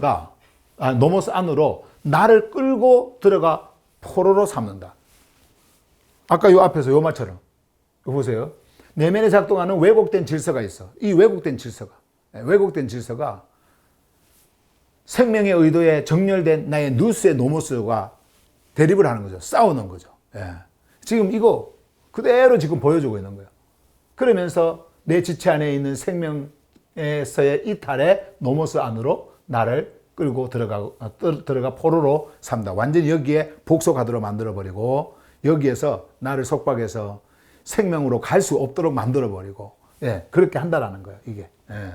안으로 나를 끌고 들어가 포로로 삼는다. 아까 요 앞에서 요 말처럼. 보세요. 내면에 작동하는 왜곡된 질서가 있어. 이 왜곡된 질서가 생명의 의도에 정렬된 나의 누스의 노모스와 대립을 하는 거죠. 싸우는 거죠. 예. 지금 이거 그대로 지금 보여주고 있는 거예요. 그러면서 내 지체 안에 있는 생명에서의 이탈의 노모스 안으로 나를 끌고 들어가 포로로 삼다. 완전히 여기에 복속하도록 만들어버리고 여기에서 나를 속박해서 생명으로 갈 수 없도록 만들어버리고, 예, 그렇게 한다라는 거예요, 이게. 예.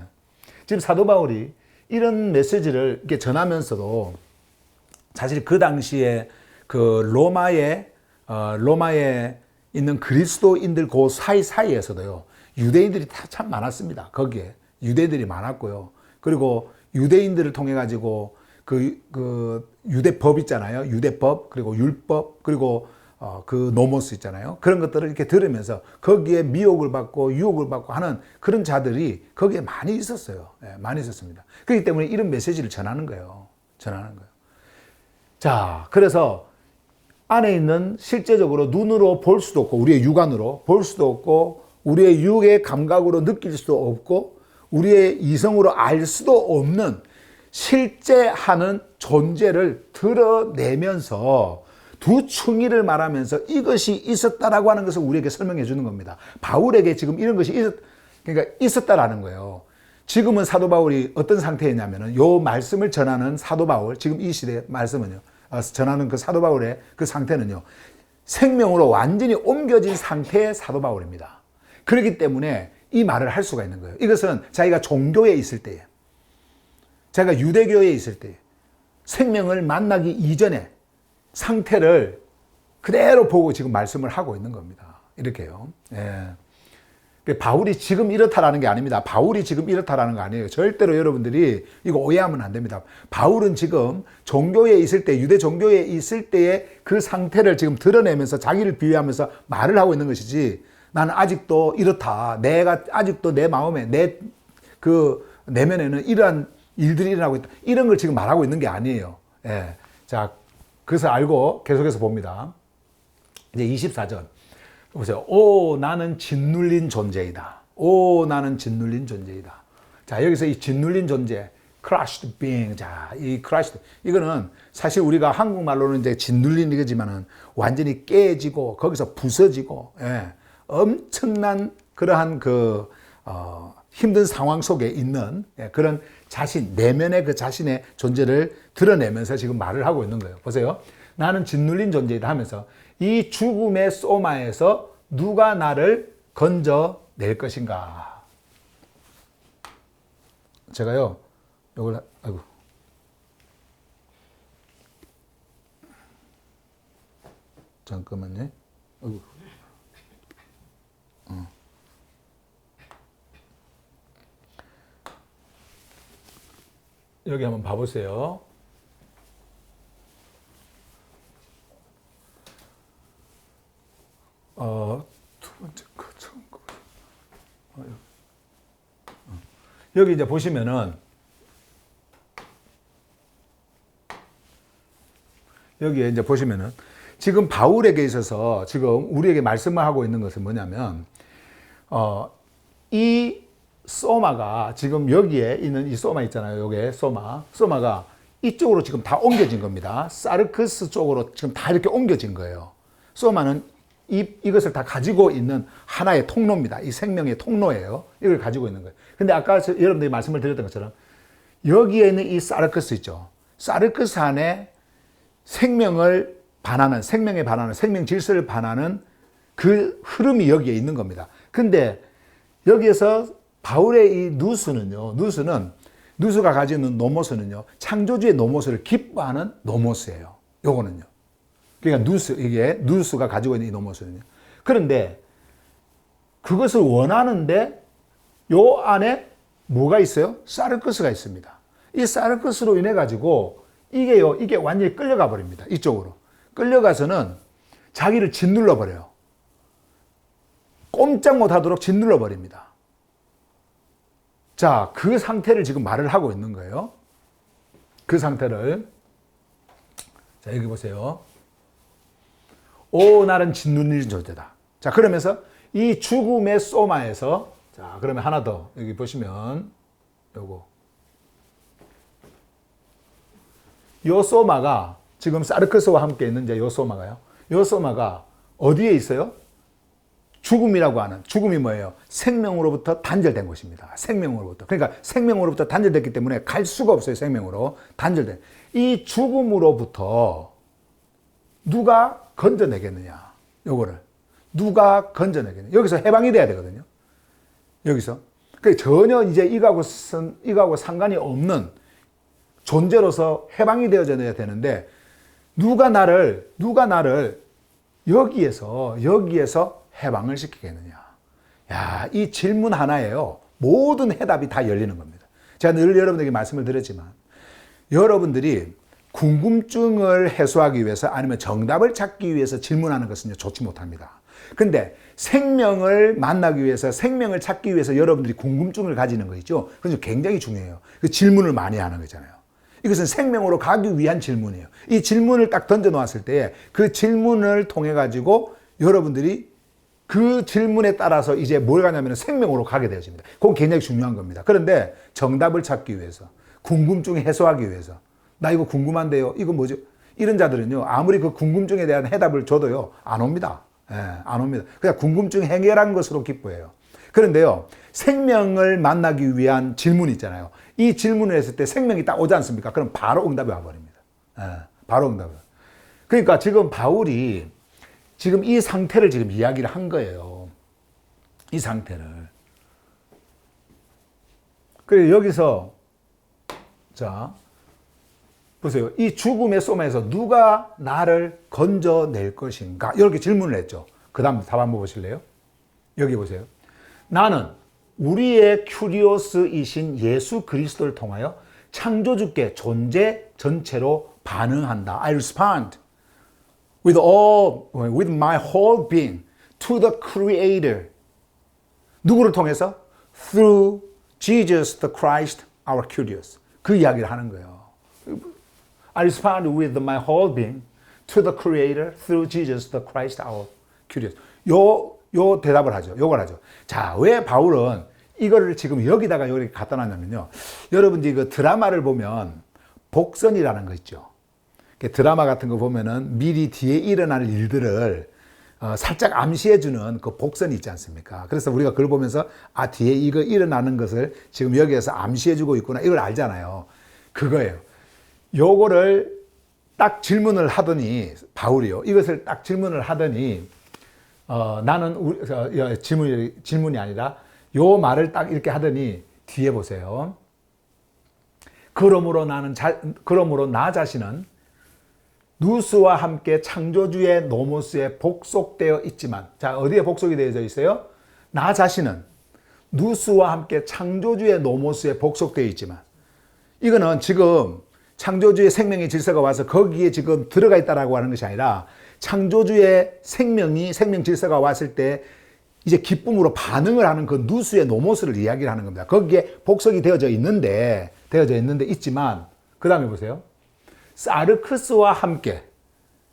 지금 사도 바울이 이런 메시지를 이렇게 전하면서도 사실 그 당시에 그 로마에 있는 그리스도인들 그 사이에서도요, 유대인들이 다 참 많았습니다. 거기에. 유대인들이 많았고요. 그리고 유대인들을 통해 가지고 그 유대법 있잖아요. 유대법, 그리고 율법, 그리고 그 노모스 있잖아요. 그런 것들을 이렇게 들으면서 거기에 미혹을 받고 유혹을 받고 하는 그런 자들이 거기에 많이 있었어요. 예, 많이 있었습니다. 그렇기 때문에 이런 메시지를 전하는 거예요. 자, 그래서 안에 있는 실제적으로 눈으로 볼 수도 없고 우리의 육안으로 볼 수도 없고 우리의 육의 감각으로 느낄 수도 없고 우리의 이성으로 알 수도 없는 실제 하는 존재를 드러내면서 두 충의를 말하면서 이것이 있었다라고 하는 것을 우리에게 설명해 주는 겁니다. 바울에게 지금 이런 것이 그러니까 있었다라는 거예요. 지금은 사도 바울이 어떤 상태였냐면은 요 말씀을 전하는 사도 바울, 지금 이 시대 말씀은요, 전하는 그 사도 바울의 그 상태는요, 생명으로 완전히 옮겨진 상태의 사도 바울입니다. 그렇기 때문에 이 말을 할 수가 있는 거예요. 이것은 자기가 종교에 있을 때에, 자기가 유대교에 있을 때, 생명을 만나기 이전에 상태를 그대로 보고 지금 말씀을 하고 있는 겁니다. 이렇게요. 예. 바울이 지금 이렇다라는 게 아닙니다. 바울이 지금 이렇다라는 거 아니에요. 절대로 여러분들이 이거 오해하면 안 됩니다. 바울은 지금 종교에 있을 때, 유대 종교에 있을 때의 그 상태를 지금 드러내면서 자기를 비유하면서 말을 하고 있는 것이지, 나는 아직도 이렇다. 내가 아직도 내 마음에, 내 그 내면에는 이러한 일들이 일어나고 있다. 이런 걸 지금 말하고 있는 게 아니에요. 예. 자, 그것을 알고 계속해서 봅니다. 이제 24절. 보세요. 오, 나는 짓눌린 존재이다. 오, 나는 짓눌린 존재이다. 자, 여기서 이 짓눌린 존재, crushed being. 자, 이 crushed. 이거는 사실 우리가 한국말로는 이제 짓눌린 이거지만은 완전히 깨지고, 거기서 부서지고, 예. 엄청난 그러한 힘든 상황 속에 있는 그런 자신, 내면의 그 자신의 존재를 드러내면서 지금 말을 하고 있는 거예요. 보세요. 나는 짓눌린 존재이다 하면서 이 죽음의 소마에서 누가 나를 건져낼 것인가. 제가요, 요걸, 아이고. 잠깐만요. 아이고. 여기 한번 봐보세요. 두 번째 거, 처음 거. 여기 이제 보시면은, 여기에 이제 보시면은, 지금 바울에게 있어서 지금 우리에게 말씀을 하고 있는 것은 뭐냐면, 이 소마가 지금 여기에 있는 이 소마 있잖아요. 요게 소마가 이쪽으로 지금 다 옮겨진 겁니다. 사르크스 쪽으로 지금 다 이렇게 옮겨진 거예요. 소마는 이것을 다 가지고 있는 하나의 통로입니다. 이 생명의 통로예요. 이걸 가지고 있는 거예요. 근데 아까 여러분들이 말씀을 드렸던 것처럼 여기에 있는 이 사르크스 있죠. 사르크스 안에 생명에 반하는 생명 질서를 반하는 그 흐름이 여기에 있는 겁니다. 근데 여기에서 바울의 이 누수가 가지고 있는 노모스는요, 창조주의 노모스를 기뻐하는 노모스예요. 요거는요. 그러니까 이게 누수가 가지고 있는 이 노모스는요. 그런데 그것을 원하는데 요 안에 뭐가 있어요? 사르크스가 있습니다. 이 사르크스로 인해 가지고 이게 완전히 끌려가 버립니다. 이쪽으로. 끌려가서는 자기를 짓눌러 버려요. 꼼짝 못 하도록 짓눌러 버립니다. 자, 그 상태를 지금 말을 하고 있는 거예요. 그 상태를. 자, 여기 보세요. 오, 나는 짓눌린 존재다. 자, 그러면서 이 죽음의 소마에서, 자, 그러면 하나 더. 여기 보시면, 요거. 요 소마가, 지금 사르크스와 함께 있는 이제 요 소마가요. 요 소마가 어디에 있어요? 죽음이라고 하는, 죽음이 뭐예요? 생명으로부터 단절된 것입니다. 생명으로부터. 그러니까 생명으로부터 단절됐기 때문에 갈 수가 없어요. 생명으로. 단절된. 이 죽음으로부터 누가 건져내겠느냐. 요거를. 누가 건져내겠느냐. 여기서 해방이 돼야 되거든요. 여기서. 그러니까 전혀 이제 이거하고 상관이 없는 존재로서 해방이 되어져야 되는데, 누가 나를 여기에서 해방을 시키겠느냐. 야, 이 질문 하나에요. 모든 해답이 다 열리는 겁니다. 제가 늘 여러분들에게 말씀을 드렸지만, 여러분들이 궁금증을 해소하기 위해서 아니면 정답을 찾기 위해서 질문하는 것은 좋지 못합니다. 근데 생명을 만나기 위해서, 생명을 찾기 위해서 여러분들이 궁금증을 가지는 거 있죠? 그것이 굉장히 중요해요. 그 질문을 많이 하는 거잖아요. 이것은 생명으로 가기 위한 질문이에요. 이 질문을 딱 던져 놓았을 때 그 질문을 통해 가지고 여러분들이 그 질문에 따라서 이제 뭘 가냐면 생명으로 가게 되어집니다. 그건 굉장히 중요한 겁니다. 그런데 정답을 찾기 위해서, 궁금증 해소하기 위해서, 나 이거 궁금한데요, 이거 뭐죠? 이런 자들은요, 아무리 그 궁금증에 대한 해답을 줘도요, 안 옵니다. 예, 안 옵니다. 그냥 궁금증 해결한 것으로 기뻐해요. 그런데요, 생명을 만나기 위한 질문이 있잖아요. 이 질문을 했을 때 생명이 딱 오지 않습니까? 그럼 바로 응답이 와버립니다. 예, 바로 응답이. 그러니까 지금 바울이 지금 이 상태를 지금 이야기를 한 거예요. 이 상태를. 그래 여기서 자 보세요. 이 죽음의 소마에서 누가 나를 건져낼 것인가? 이렇게 질문을 했죠. 그 다음 답 한번 보실래요? 여기 보세요. 나는 우리의 큐리오스이신 예수 그리스도를 통하여 창조주께 존재 전체로 반응한다. I respond with my whole being to the Creator. 누구를 통해서? Through Jesus the Christ, our Kyrios. 그 이야기를 하는 거예요. I respond with my whole being to the Creator through Jesus the Christ, our Kyrios. 요 대답을 하죠. 요걸 하죠. 자, 왜 바울은 이거를 지금 여기다가 이렇게 갖다 놨냐면요. 여러분들이 그 드라마를 보면 복선이라는 거 있죠. 드라마 같은 거 보면은 미리 뒤에 일어날 일들을 살짝 암시해주는 그 복선이 있지 않습니까? 그래서 우리가 그걸 보면서 아, 뒤에 이거 일어나는 것을 지금 여기에서 암시해주고 있구나. 이걸 알잖아요. 그거예요. 요거를 딱 질문을 하더니, 바울이요. 이것을 딱 질문을 하더니, 나는, 질문이 아니라 요 말을 딱 이렇게 하더니 뒤에 보세요. 그러므로 나 자신은 누스와 함께 창조주의 노모스에 복속되어 있지만, 자, 어디에 복속이 되어져 있어요? 나 자신은 누스와 함께 창조주의 노모스에 복속되어 있지만, 이거는 지금 창조주의 생명의 질서가 와서 거기에 지금 들어가 있다라고 하는 것이 아니라, 창조주의 생명 질서가 왔을 때 이제 기쁨으로 반응을 하는 그 누스의 노모스를 이야기를 하는 겁니다. 거기에 복속이 되어져 있는데 있지만, 그 다음에 보세요. 사르크스와 함께,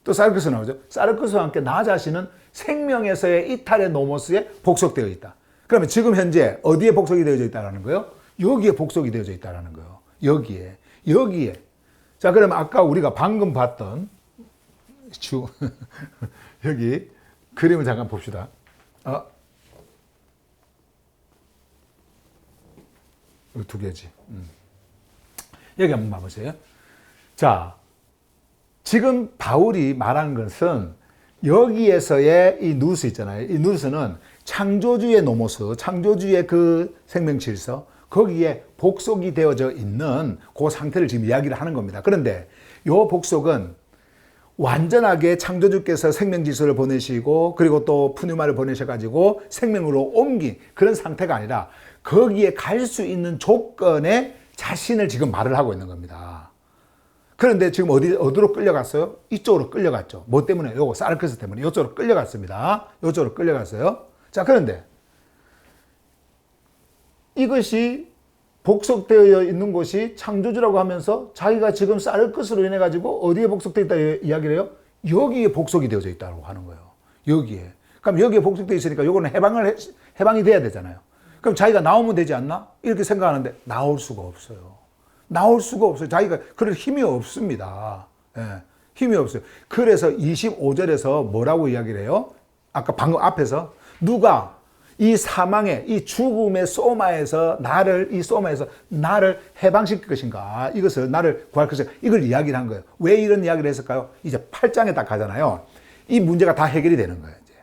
또 사르크스 나오죠. 사르크스와 함께 나 자신은 생명에서의 이탈의 노모스에 복속되어 있다. 그러면 지금 현재 어디에 복속이 되어져 있다는 거예요? 여기에 복속이 되어져 있다는 거예요. 여기에. 자, 그러면 아까 우리가 방금 봤던 여기 그림을 잠깐 봅시다. 여기 두 개지. 여기 한번 봐보세요. 자, 지금 바울이 말하는 것은 여기에서의 이 누스 있잖아요. 이 누스는 창조주의 노모스, 창조주의 그 생명 질서, 거기에 복속이 되어져 있는 그 상태를 지금 이야기를 하는 겁니다. 그런데 이 복속은 완전하게 창조주께서 생명 질서를 보내시고 그리고 또 푸뉴마를 보내셔가지고 생명으로 옮긴 그런 상태가 아니라 거기에 갈 수 있는 조건에 자신을 지금 말을 하고 있는 겁니다. 그런데 지금 어디로 끌려갔어요? 이쪽으로 끌려갔죠. 뭐 때문에? 요거 사르크스 때문에 이쪽으로 끌려갔습니다. 이쪽으로 끌려갔어요. 자, 그런데 이것이 복속되어 있는 곳이 창조주라고 하면서 자기가 지금 사르크스로 인해 가지고 어디에 복속되어 있다 이야기를 해요? 여기에 복속이 되어져 있다고 하는 거예요. 여기에. 그럼 여기에 복속되어 있으니까 요거는 해방이 돼야 되잖아요. 그럼 자기가 나오면 되지 않나? 이렇게 생각하는데 나올 수가 없어요. 자기가 그럴 힘이 없습니다. 예, 힘이 없어요. 그래서 25절에서 뭐라고 이야기를 해요? 아까 방금 앞에서 누가 이 사망의 이 죽음의 소마에서 나를 해방시킬 것인가? 이것을 나를 구할 것인가? 이걸 이야기를 한 거예요. 왜 이런 이야기를 했을까요? 이제 8장에 딱 가잖아요. 이 문제가 다 해결이 되는 거예요. 이제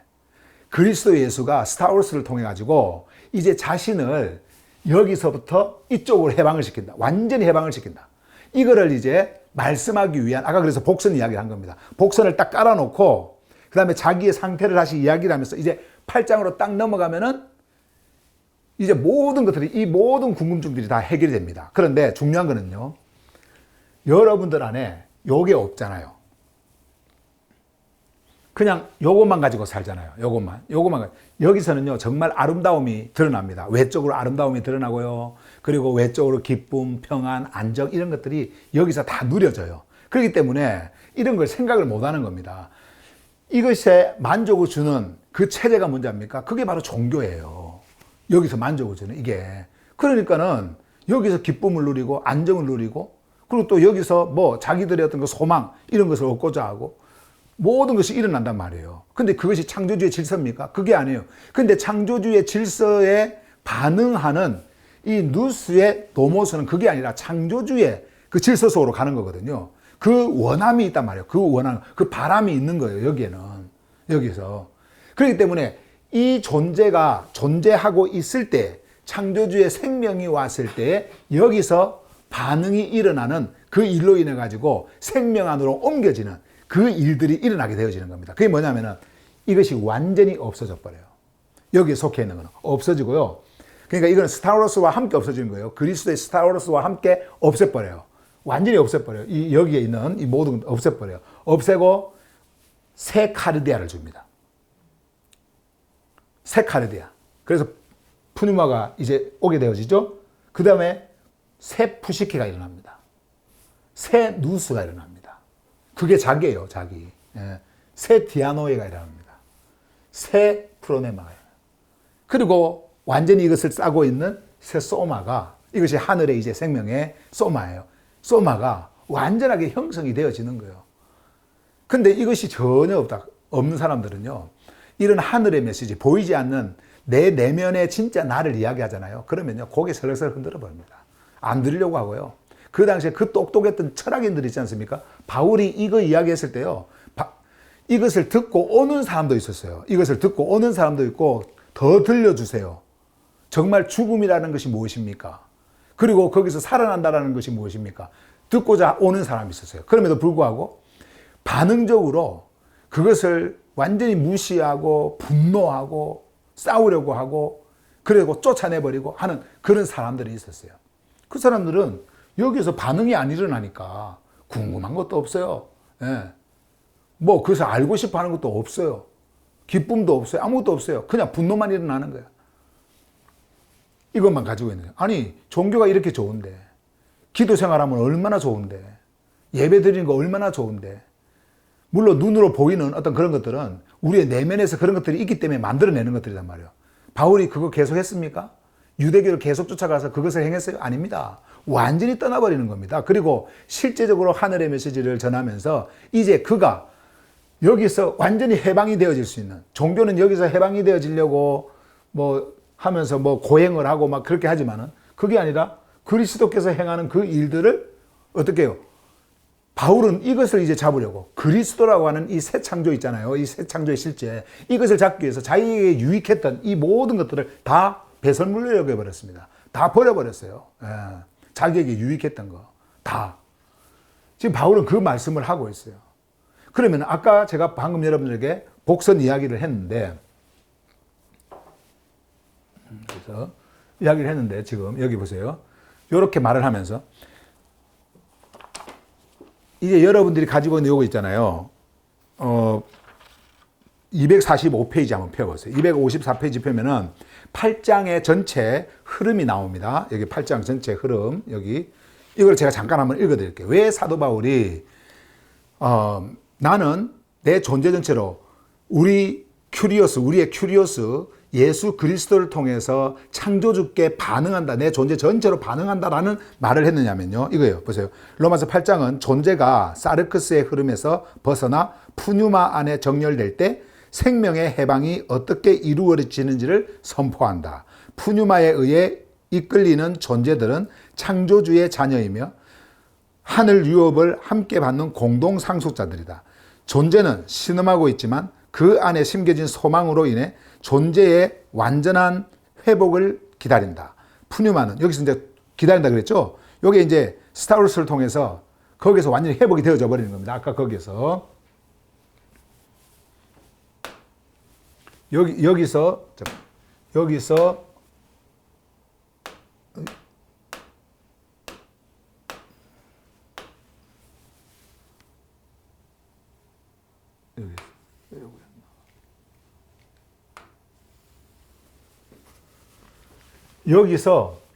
그리스도 예수가 스타워스를 통해 가지고 이제 자신을 여기서부터 이쪽으로 해방을 시킨다. 완전히 해방을 시킨다. 이거를 이제 말씀하기 위한, 아까 그래서 복선 이야기를 한 겁니다. 복선을 딱 깔아놓고, 그 다음에 자기의 상태를 다시 이야기를 하면서 이제 8장으로 딱 넘어가면은 이제 모든 것들이, 이 모든 궁금증들이 다 해결이 됩니다. 그런데 중요한 거는요, 여러분들 안에 요게 없잖아요. 그냥 요것만 가지고 살잖아요. 요것만. 여기서는요, 정말 아름다움이 드러납니다. 외적으로 아름다움이 드러나고요. 그리고 외적으로 기쁨, 평안, 안정, 이런 것들이 여기서 다 누려져요. 그렇기 때문에 이런 걸 생각을 못 하는 겁니다. 이것에 만족을 주는 그 체제가 뭔지 압니까? 그게 바로 종교예요. 여기서 만족을 주는 이게. 그러니까는 여기서 기쁨을 누리고 안정을 누리고 그리고 또 여기서 뭐 자기들의 어떤 그 소망 이런 것을 얻고자 하고 모든 것이 일어난단 말이에요. 근데 그것이 창조주의 질서입니까? 그게 아니에요. 근데 창조주의 질서에 반응하는 이 누스의 도모스는 그게 아니라 창조주의 그 질서 속으로 가는 거거든요. 그 원함이 있단 말이에요. 그 원함, 그 바람이 있는 거예요. 여기에는. 여기서. 그렇기 때문에 이 존재가 존재하고 있을 때 창조주의 생명이 왔을 때 여기서 반응이 일어나는 그 일로 인해 가지고 생명 안으로 옮겨지는 그 일들이 일어나게 되어지는 겁니다. 그게 뭐냐면은 이것이 완전히 없어져 버려요. 여기에 속해 있는 거는 없어지고요. 그러니까 이거는 스타워로스와 함께 없어지는 거예요. 그리스도의 스타워로스와 함께 없애버려요. 완전히 없애버려요. 이 여기에 있는 이 모든 걸 없애버려요. 없애고 새 카르디아를 줍니다. 새 카르디아. 그래서 푸뉴마가 이제 오게 되어지죠. 그 다음에 새 푸시키가 일어납니다. 새 누스가 일어납니다. 그게 자기예요, 자기. 예. 새 디아노에가 일어납니다. 새 프로네마가 일어납니다. 그리고 완전히 이것을 싸고 있는 새 소마가, 이것이 하늘의 이제 생명의 소마예요. 소마가 완전하게 형성이 되어지는 거예요. 근데 이것이 전혀 없는 사람들은요, 이런 하늘의 메시지, 보이지 않는 내 내면의 진짜 나를 이야기하잖아요. 그러면요, 고개 설렁설렁 흔들어 버립니다. 안 들으려고 하고요. 그 당시에 그 똑똑했던 철학인들 있지 않습니까? 바울이 이거 이야기했을 때요, 이것을 듣고 오는 사람도 있었어요. 이것을 듣고 오는 사람도 있고, 더 들려주세요. 정말 죽음이라는 것이 무엇입니까? 그리고 거기서 살아난다는 것이 무엇입니까? 듣고자 오는 사람이 있었어요. 그럼에도 불구하고 반응적으로 그것을 완전히 무시하고 분노하고 싸우려고 하고 그리고 쫓아내버리고 하는 그런 사람들이 있었어요. 그 사람들은 여기서 반응이 안 일어나니까 궁금한 것도 없어요. 예. 뭐 그것을 알고 싶어 하는 것도 없어요. 기쁨도 없어요. 아무것도 없어요. 그냥 분노만 일어나는 거예요. 이것만 가지고 있는 거예요. 아니, 종교가 이렇게 좋은데, 기도 생활하면 얼마나 좋은데, 예배 드리는 거 얼마나 좋은데, 물론 눈으로 보이는 어떤 그런 것들은 우리의 내면에서 그런 것들이 있기 때문에 만들어내는 것들이란 말이에요. 바울이 그거 계속 했습니까? 유대교를 계속 쫓아가서 그것을 행했어요? 아닙니다. 완전히 떠나버리는 겁니다. 그리고 실제적으로 하늘의 메시지를 전하면서 이제 그가 여기서 완전히 해방이 되어질 수 있는, 종교는 여기서 해방이 되어지려고 뭐 하면서 뭐 고행을 하고 막 그렇게 하지만은 그게 아니라 그리스도께서 행하는 그 일들을 어떻게 해요? 바울은 이것을 이제 잡으려고 그리스도라고 하는 이 새 창조 있잖아요. 이 새 창조의 실제. 이것을 잡기 위해서 자기에게 유익했던 이 모든 것들을 다 배설물로 여겨버렸습니다. 다 버려버렸어요. 예. 자기에게 유익했던 거. 다. 지금 바울은 그 말씀을 하고 있어요. 그러면 아까 제가 방금 여러분들에게 복선 이야기를 했는데, 그래서 이야기를 했는데 지금 여기 보세요. 이렇게 말을 하면서 이제 여러분들이 가지고 있는 요거 있잖아요. 245페이지 한번 펴보세요. 254페이지 펴면은 8장의 전체 흐름이 나옵니다. 여기 8장 전체 흐름, 여기. 이걸 제가 잠깐 한번 읽어드릴게요. 왜 사도 바울이, 나는 내 존재 전체로 우리의 큐리오스, 예수 그리스도를 통해서 창조주께 반응한다. 내 존재 전체로 반응한다라는 말을 했느냐면요. 이거예요. 보세요. 로마서 8장은 존재가 사르크스의 흐름에서 벗어나 푸뉴마 안에 정렬될 때 생명의 해방이 어떻게 이루어지는지를 선포한다. 푸뉴마에 의해 이끌리는 존재들은 창조주의 자녀이며 하늘 유업을 함께 받는 공동 상속자들이다. 존재는 신음하고 있지만 그 안에 심겨진 소망으로 인해 존재의 완전한 회복을 기다린다. 푸뉴마는 여기서 이제 기다린다 그랬죠? 요게 이제 스타워스를 통해서 거기서 완전히 회복이 되어져 버리는 겁니다. 아까 거기서 여기서 여기서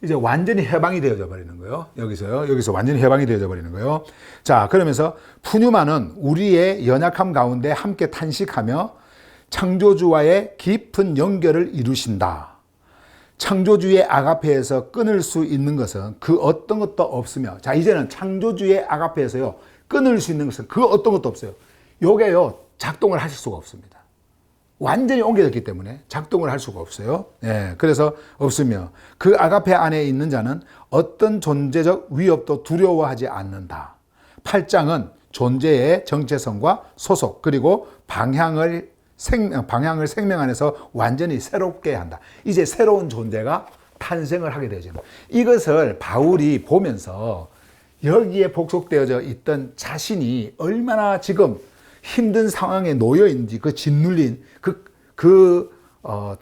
이제 완전히 해방이 되어져 버리는 거예요. 여기서 완전히 해방이 되어져 버리는 거예요. 자, 그러면서 푸뉴마는 우리의 연약함 가운데 함께 탄식하며 창조주와의 깊은 연결을 이루신다. 창조주의 아가페에서 끊을 수 있는 것은 그 어떤 것도 없으며, 자, 이제는 창조주의 아가페에서요, 끊을 수 있는 것은 그 어떤 것도 없어요. 요게요, 작동을 하실 수가 없습니다. 완전히 옮겨졌기 때문에 작동을 할 수가 없어요. 예, 그래서 없으며 그 아가페 안에 있는 자는 어떤 존재적 위협도 두려워하지 않는다. 8장은 존재의 정체성과 소속 그리고 방향을 생명 안에서 완전히 새롭게 한다. 이제 새로운 존재가 탄생을 하게 되죠. 이것을 바울이 보면서 여기에 복속되어져 있던 자신이 얼마나 지금 힘든 상황에 놓여 있는지, 그 짓눌린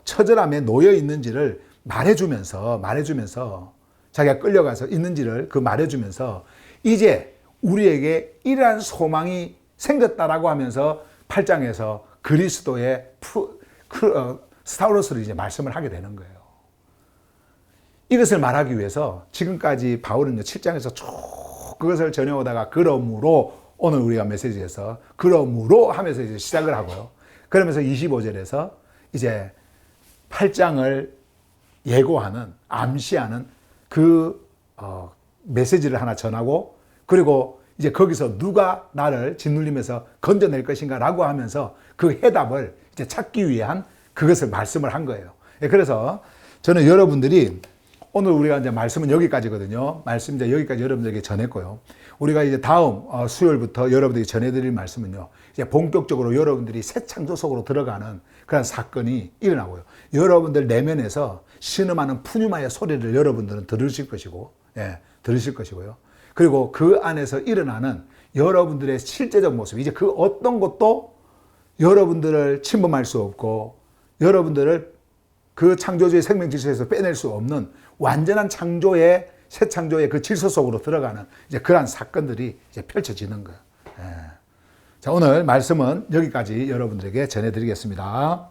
처절함에 놓여 있는지를 말해주면서 자기가 끌려가서 있는지를 말해주면서 이제 우리에게 이러한 소망이 생겼다라고 하면서 8장에서 그리스도의 스타우로스를 이제 말씀을 하게 되는 거예요. 이것을 말하기 위해서 지금까지 바울은요 7장에서 쭉 그것을 전해오다가 그러므로 오늘 우리가 메시지에서 그러므로 하면서 이제 시작을 하고요. 그러면서 25절에서 이제 8장을 예고하는, 암시하는 메시지를 하나 전하고, 그리고 이제 거기서 누가 나를 짓눌림에서 건져낼 것인가 라고 하면서 그 해답을 이제 찾기 위한 그것을 말씀을 한 거예요. 그래서 저는 여러분들이 오늘 우리가 이제 말씀은 여기까지거든요. 말씀 이제 여기까지 여러분들에게 전했고요. 우리가 이제 다음 수요일부터 여러분들에게 전해드릴 말씀은요. 이제 본격적으로 여러분들이 새 창조 속으로 들어가는 그런 사건이 일어나고요. 여러분들 내면에서 신음하는 푸뉴마의 소리를 여러분들은 들으실 것이고, 들으실 것이고요. 그리고 그 안에서 일어나는 여러분들의 실제적 모습, 이제 그 어떤 것도 여러분들을 침범할 수 없고, 여러분들을 그 창조주의 생명 질서에서 빼낼 수 없는 완전한 새 창조의 그 질서 속으로 들어가는 이제 그러한 사건들이 이제 펼쳐지는 거예요. 자, 오늘 말씀은 여기까지 여러분들에게 전해드리겠습니다.